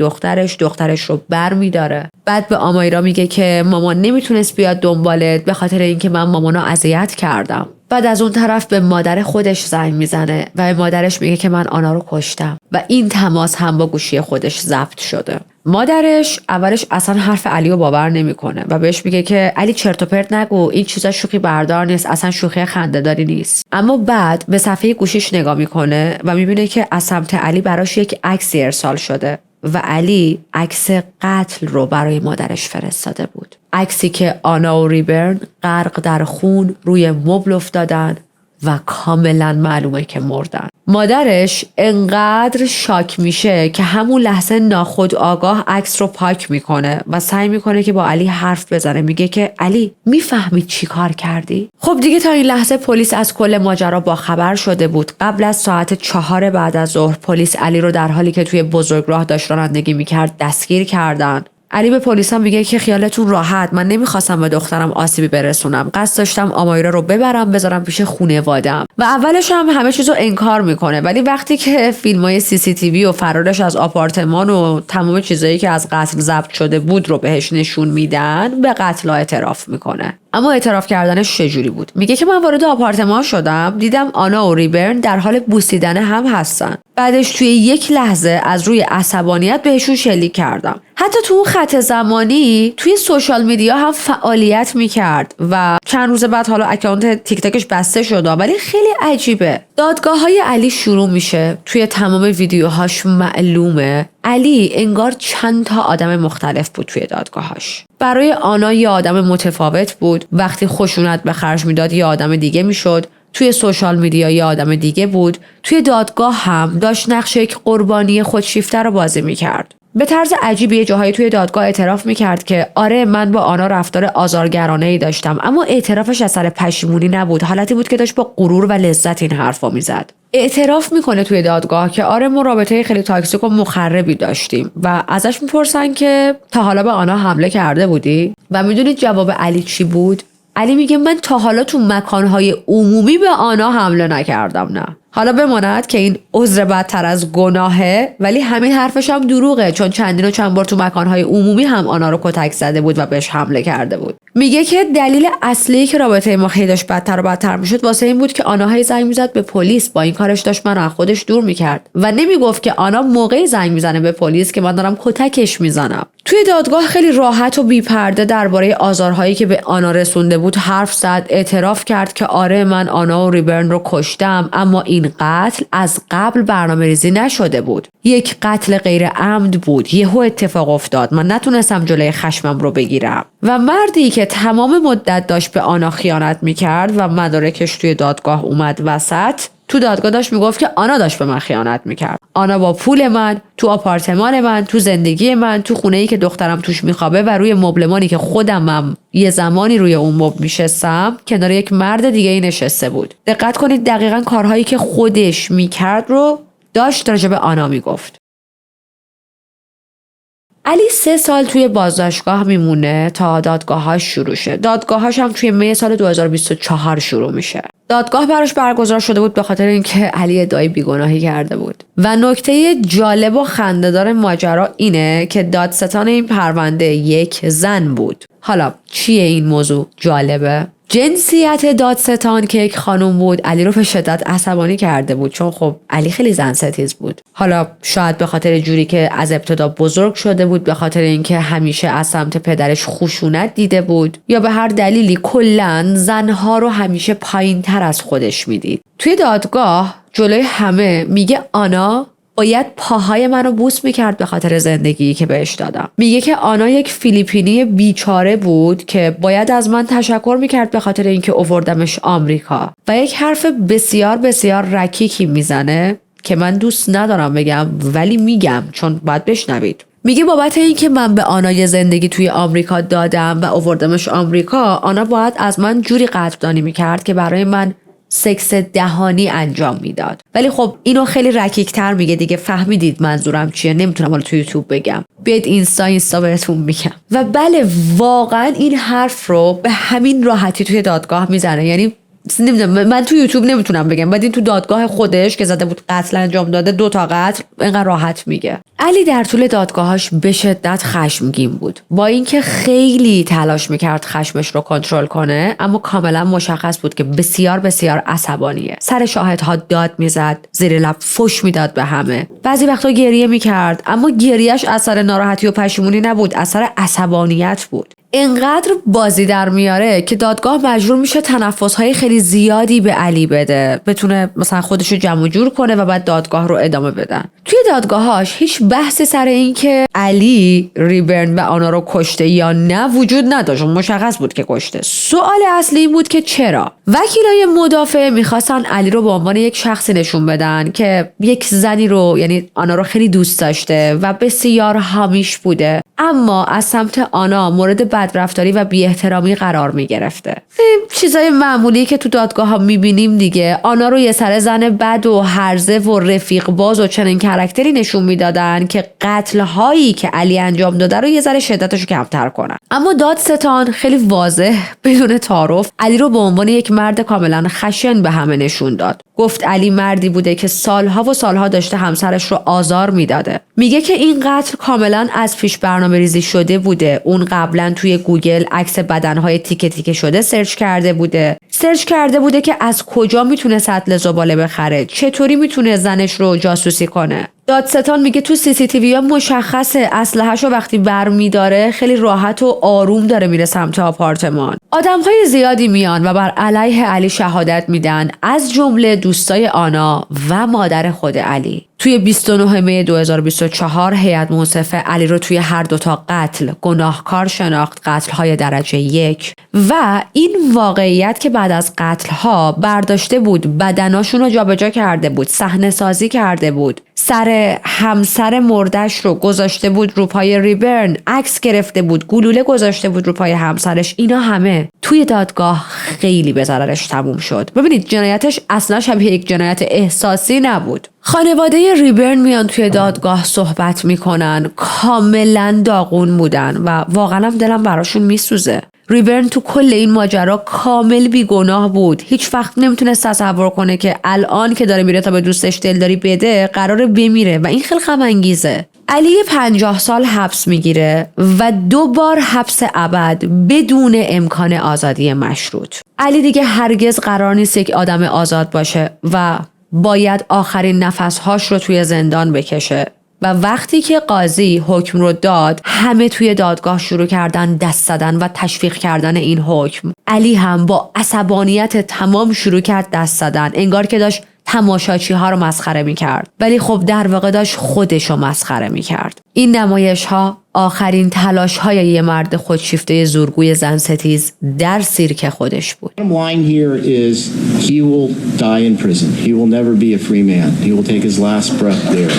دخترش رو بر میداره. بعد به آمایرا میگه که مامان نمیتونست بیاد دنبالت به خاطر اینکه من مامانو اذیت کردم. بعد از اون طرف به مادر خودش زنگ میزنه و به مادرش میگه که من آنا رو کشتم و این تماس هم با گوشی خودش ضبط شده. مادرش اولش اصلا حرف علی رو باور نمیکنه و بهش میگه که علی چرت و پرت نگو، این چیزا شوخی بردار نیست، اصلا شوخی خنده‌داری نیست. اما بعد به صفحه گوشیش نگاه میکنه و میبینه که از سمت علی براش یک عکسی ارسال شده و علی عکس قتل رو برای مادرش فرستاده بود. عکسی که آنا و ریبرن غرق در خون روی مبل افتادن و کاملا معلومه که مردن. مادرش انقدر شاک میشه که همون لحظه ناخودآگاه عکس رو پاک میکنه و سعی میکنه که با علی حرف بزنه. میگه که علی میفهمی چی کار کردی؟ خب دیگه تا این لحظه پلیس از کل ماجرا با خبر شده بود. قبل از ساعت 4 بعد از ظهر پلیس علی رو در حالی که توی بزرگراه داشت رانندگی میکرد دستگیر کردن. علی به پلیسا میگه که خیالتون راحت، من نمیخواستم به دخترم آسیبی برسونم، قصد داشتم آمایرا رو ببرم بذارم پیش خانواده‌ام. و اولش هم همه چیزو انکار میکنه، ولی وقتی که فیلمای CCTV و فرارش از آپارتمان و تمام چیزایی که از قتل ضبط شده بود رو بهش نشون میدن، به قتل اعتراف میکنه. اما اعتراف کردنش چجوری بود؟ میگه که من وارد آپارتمان شدم، دیدم آنا و ریبرن در حال بوسیدن هم هستن. بعدش توی یک لحظه از روی عصبانیت بهشون شلیک کردم. حتی تو اون خط زمانی توی سوشال میدیا هم فعالیت میکرد و چند روز بعد حالا اکانت تیک تاکش بسته شده، ولی خیلی عجیبه. دادگاه‌های علی شروع میشه. توی تمام ویدیوهاش معلومه علی انگار چند تا آدم مختلف بود توی دادگاهاش. برای آنا یه آدم متفاوت بود، وقتی خشونت به خرج میداد یه آدم دیگه میشد، توی سوشال میدیا یه آدم دیگه بود، توی دادگاه هم داشت نقش یک قربانی خودشیفته رو بازی میکرد. به طرز عجیبی یه جاهایی توی دادگاه اعتراف میکرد که آره من با آنا رفتار آزارگرانه‌ای داشتم، اما اعترافش اثر پشیمونی نبود، حالتی بود که داشت با غرور و لذت این حرفا میزد. اعتراف میکنه توی دادگاه که آره ما رابطه خیلی تاکسیک و مخربی داشتیم و ازش میپرسن که تا حالا به آنا حمله کرده بودی؟ و میدونید جواب علی چی بود؟ علی میگه من تا حالا تو مکانهای عمومی به آنا حمله نکردم. نه. حالا بماند که این عذر بدتر از گناهه، ولی همین حرفش هم دروغه، چون چندین و چند بار تو مکانهای عمومی هم آنا رو کتک زده بود و بهش حمله کرده بود. میگه که دلیل اصلی که رابطه ما خیلی داشت بدتر و بدتر میشد واسه این بود که آنا هی زنگ میزد به پلیس، با این کارش داشت منو از خودش دور میکرد و نمیگفت که آنا موقعی زنگ میزنه به پلیس که من دارم کتکش میزنم. توی دادگاه خیلی راحت و بی‌پرده درباره آزارهایی که به آنا رسونده بود حرف زد. اعتراف کرد که آره من آنا و ریبرن رو کشتم، اما این قتل از قبل برنامه‌ریزی نشده بود. یک قتل غیر عمد بود. یهو اتفاق افتاد. من نتونستم جلوی خشمم رو بگیرم. و مردی که تمام مدت داشت به آنا خیانت میکرد و مدارکش توی دادگاه اومد وسط، تو دادگاه داشت میگفت که آنا داشت به من خیانت میکرد. آنا با پول من، تو آپارتمان من، تو زندگی من، تو خونه‌ای که دخترم توش میخوابه و روی مبلمانی که خودمم یه زمانی روی اون مبل میشستم کنار یک مرد دیگه ای نشسته بود. دقت کنید دقیقاً کارهایی که خودش میکرد رو داشت راجع به آنا میگفت. علی 3 سال توی بازداشتگاه میمونه تا دادگاهاش شروع شه. دادگاهاش هم توی می سال 2024 شروع میشه. دادگاه براش برگزار شده بود به خاطر اینکه علی ادعای بیگناهی کرده بود. و نکته جالب و خنده‌دار ماجرا اینه که دادستان این پرونده یک زن بود. حالا چیه این موضوع جالبه؟ جنسیت دادستان که یک خانم بود علی رو به شدت عصبانی کرده بود، چون خب علی خیلی زن ستیز بود. حالا شاید به خاطر جوری که از ابتدا بزرگ شده بود، به خاطر اینکه همیشه از سمت پدرش خشونت دیده بود، یا به هر دلیلی کلاً زنها رو همیشه پایین‌تر از خودش میدید. توی دادگاه جلوی همه میگه آنا باید پاهای منو بوس میکرد به خاطر زندگی که بهش دادم. میگه که آنا یک فیلیپینی بیچاره بود که باید از من تشکر میکرد به خاطر اینکه آوردمش آمریکا. و یک حرف بسیار بسیار رکیکی میزنه که من دوست ندارم بگم ولی میگم چون باید بشنوید. میگه بابت اینکه من به آنا یه زندگی توی آمریکا دادم و آوردمش آمریکا، آنا باید از من جوری قدردانی میکرد که برای من سکس دهانی انجام میداد. ولی خب اینو خیلی رکیک‌تر میگه دیگه، فهمیدید منظورم چیه، نمیتونم حالا تو یوتیوب بگم، بیاید اینستا بهتون میگم. و بله واقعا این حرف رو به همین راحتی توی دادگاه میزنه. یعنی نمیدونم، من تو یوتیوب نمیتونم بگم، بعد این تو دادگاه خودش که زده بود قتل انجام داده 2 تا قتل، اینقدر راحت میگه. علی در طول دادگاهاش به شدت خشمگین بود، با اینکه خیلی تلاش میکرد خشمش رو کنترل کنه، اما کاملا مشخص بود که بسیار بسیار عصبانیه. سر شاهدها داد میزد، زیر لب فحش میداد به همه. بعضی وقتا گریه میکرد، اما گریهش اثر ناراحتی و پشیمونی نبود، اثر عصبانیت بود. اینقدر بازی در میاره که دادگاه مجبور میشه تنفس‌های خیلی زیادی به علی بده، بتونه مثلا خودشو جمع جور کنه و بعد دادگاه رو ادامه بدن. توی دادگاهاش هیچ بحثی سر این که علی ریبرن و آنا رو کشته یا نه وجود نداشت، مشخص بود که کشته. سوال اصلی بود که چرا. وکیلای مدافع میخواستن علی رو به عنوان یک شخصی نشون بدن که یک زنی رو، یعنی آنا رو خیلی دوست داشته و بسیار حامیش بوده، اما از سمت آنا مورد بدرفتاری و بی‌احترامی قرار میگرفته. چیزای معمولی که تو دادگاه ها میبینیم دیگه. آنا رو یه سر زن بد و هرزه و رفیق باز و چنین کاراکتری نشون میدادن که قتل هایی که علی انجام داده رو یه ذره شدتشو کمتر کنن. اما دادستان خیلی واضح بدون تعارف علی رو به عنوان یک مرد کاملا خشن به همه نشون داد. گفت علی مردی بوده که سالها و سالها داشته همسرش رو آزار میداده. میگه که این قتل کاملا از پیش برنامه‌ریزی شده بوده. اون قبلا توی گوگل عکس بدنهای تیکه تیکه شده سرچ کرده بوده که از کجا میتونه سطل زباله بخره، چطوری میتونه زنش رو جاسوسی کنه. دادستان میگه تو CCTV ها مشخصه اسلحه‌شو وقتی برمیداره خیلی راحت و آروم داره میره سمت آپارتمان. آدم‌های زیادی میان و بر علیه علی شهادت میدن، از جمله دوستای آنا و مادر خود علی. توی 29 می 2024 هیئت منصفه علی رو توی هر 2 تا قتل گناهکار شناخت، قتل‌های درجه 1. و این واقعیت که بعد از قتل‌ها برداشته بود، بدناشون رو جابجا کرده بود، صحنه سازی کرده بود، سر همسر مردش رو گذاشته بود رو پای ریبرن، عکس گرفته بود، گلوله گذاشته بود رو پای همسرش. اینا همه توی دادگاه خیلی به ضررش تموم شد. ببینید جنایتش اصلا شبیه یک جنایت احساسی نبود. خانواده ریبرن میان توی دادگاه صحبت میکنن، کاملا داغون بودن و واقعا هم دلم براشون میسوزه. ریبرن تو کل این ماجرا کامل بیگناه بود. هیچ وقت نمیتونست تصور کنه که الان که داره میره تا به دوستش دلداری بده قراره بمیره و این خیلی غم انگیزه. علی 50 سال حبس میگیره و 2 بار حبس ابد بدون امکان آزادی مشروط. علی دیگه هرگز قرار نیست یک آدم آزاد باشه و باید آخرین نفسهاش رو توی زندان بکشه. و وقتی که قاضی حکم رو داد، همه توی دادگاه شروع کردن دست زدن و تشویق کردن این حکم. علی هم با عصبانیت تمام شروع کرد دست زدن، انگار که داشت تماشاچی ها رو مسخره می کرد، ولی خب در واقع داشت خودش رو مسخره می کرد. این نمایش ها آخرین تلاش های یه مرد خودشیفته زورگوی زن ستیز در سیرک خودش بود. The bottom line here is he will die in prison. He will never be a free man. He will take his last breath there.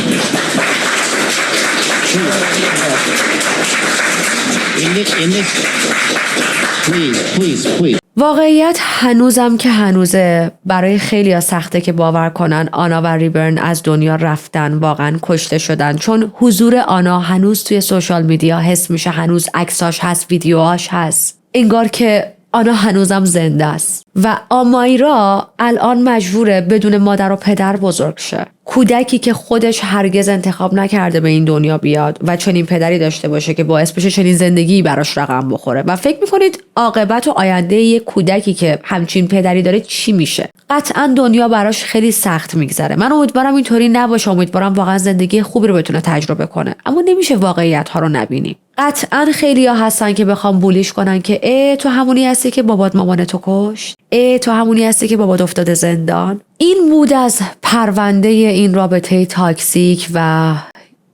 Please. واقعیت هنوزم که هنوزه برای خیلی سخته که باور کنن آنا و ریبرن از دنیا رفتن، واقعا کشته شدن، چون حضور آنا هنوز توی سوشال میدیا حس میشه، هنوز عکساش هست، ویدیوهاش هست، انگار که آنا هنوزم زنده است. و آمایرا الان مجبوره بدون مادر و پدر بزرگ شه. کودکی که خودش هرگز انتخاب نکرده به این دنیا بیاد و چنین پدری داشته باشه که باعث بشه چنین زندگی براش رقم بخوره. و فکر میکنید عاقبت و آینده یک کودکی که همچین پدری داره چی میشه؟ قطعا دنیا براش خیلی سخت میگذره. من امیدوارم اینطوری نباشه، امیدوارم واقعا زندگی خوبی رو بتونه تجربه کنه، اما نمیشه واقعیت ها رو نبینیم. قطعا خیلی‌ها هستن که بخوام بولیش کنن که تو همونی هستی که بابات مامانتو کشت، تو همونی هستی که بابات افتاده زندان. این بود از پرونده این رابطه تاکسیک و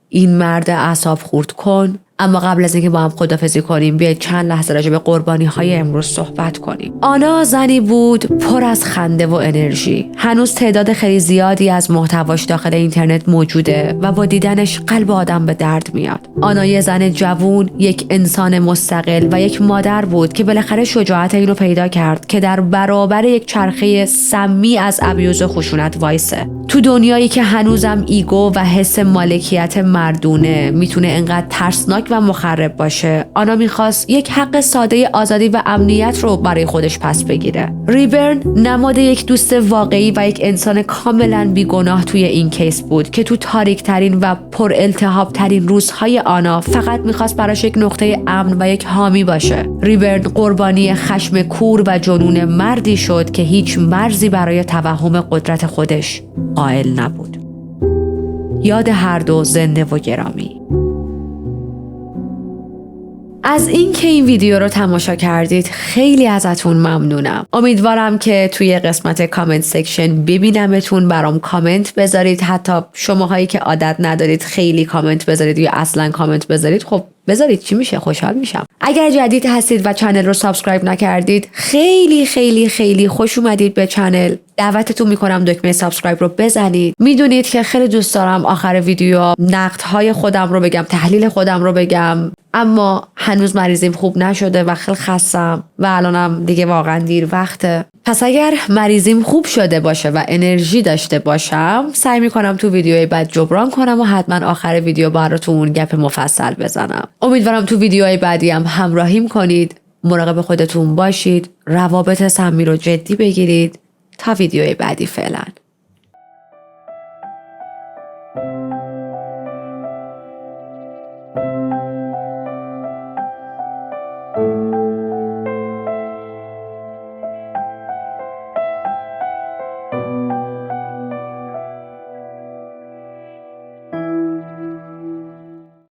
این مرد اعصاب خورد کن. اما قبل از اینکه با هم خداحافظی کنیم، بیاید چند لحظه راجع به قربانی‌های امروز صحبت کنیم. آنا زنی بود پر از خنده و انرژی. هنوز تعداد خیلی زیادی از محتواش داخل اینترنت موجوده و با دیدنش قلب آدم به درد میاد. آنا یه زن جوون، یک انسان مستقل و یک مادر بود که بالاخره شجاعت اینو پیدا کرد که در برابر یک چرخه سمی از ابیوز و خشونت وایسه. تو دنیایی که هنوزم ایگو و حس مالکیت مردونه میتونه انقدر ترسناک و مخرب باشه، آنا میخواست یک حق ساده آزادی و امنیت رو برای خودش پس بگیره. ریبرن نماد یک دوست واقعی و یک انسان کاملا بیگناه توی این کیس بود که تو تاریک ترین و پر التهاب ترین روزهای آنا فقط میخواست براش یک نقطه امن و یک حامی باشه. ریبرن قربانی خشم کور و جنون مردی شد که هیچ مرزی برای توهم قدرت خودش قائل نبود. یاد هر دو زنده و گرامی. از این که این ویدیو رو تماشا کردید خیلی ازتون ممنونم. امیدوارم که توی قسمت کامنت سکشن ببینمتون، برام کامنت بذارید. حتی شماهایی که عادت ندارید خیلی کامنت بذارید یا اصلا کامنت بذارید، خب بذارید، چی میشه، خوشحال میشم. اگر جدید هستید و چنل رو سابسکرایب نکردید، خیلی خیلی خیلی خوش اومدید به چنل. دعوتتون میکنم دکمه سابسکرایب رو بزنید. میدونید که خیلی دوست دارم آخر ویدیو نقدهای خودم رو بگم، تحلیل خودم رو بگم، اما هنوز مریضیم خوب نشده و خیلی خستم و الانم دیگه واقعا دیر وقته. پس اگر مریضیم خوب شده باشه و انرژی داشته باشم، سعی میکنم تو ویدیوی بعد جبران کنم و حتما آخر ویدیو براتون گپ مفصل بزنم. امیدوارم تو ویدیوهای بعدی هم همراهیم کنید. مراقب خودتون باشید. روابط سمی رو جدی بگیرید. تا ویدیوی بعدی فعلا.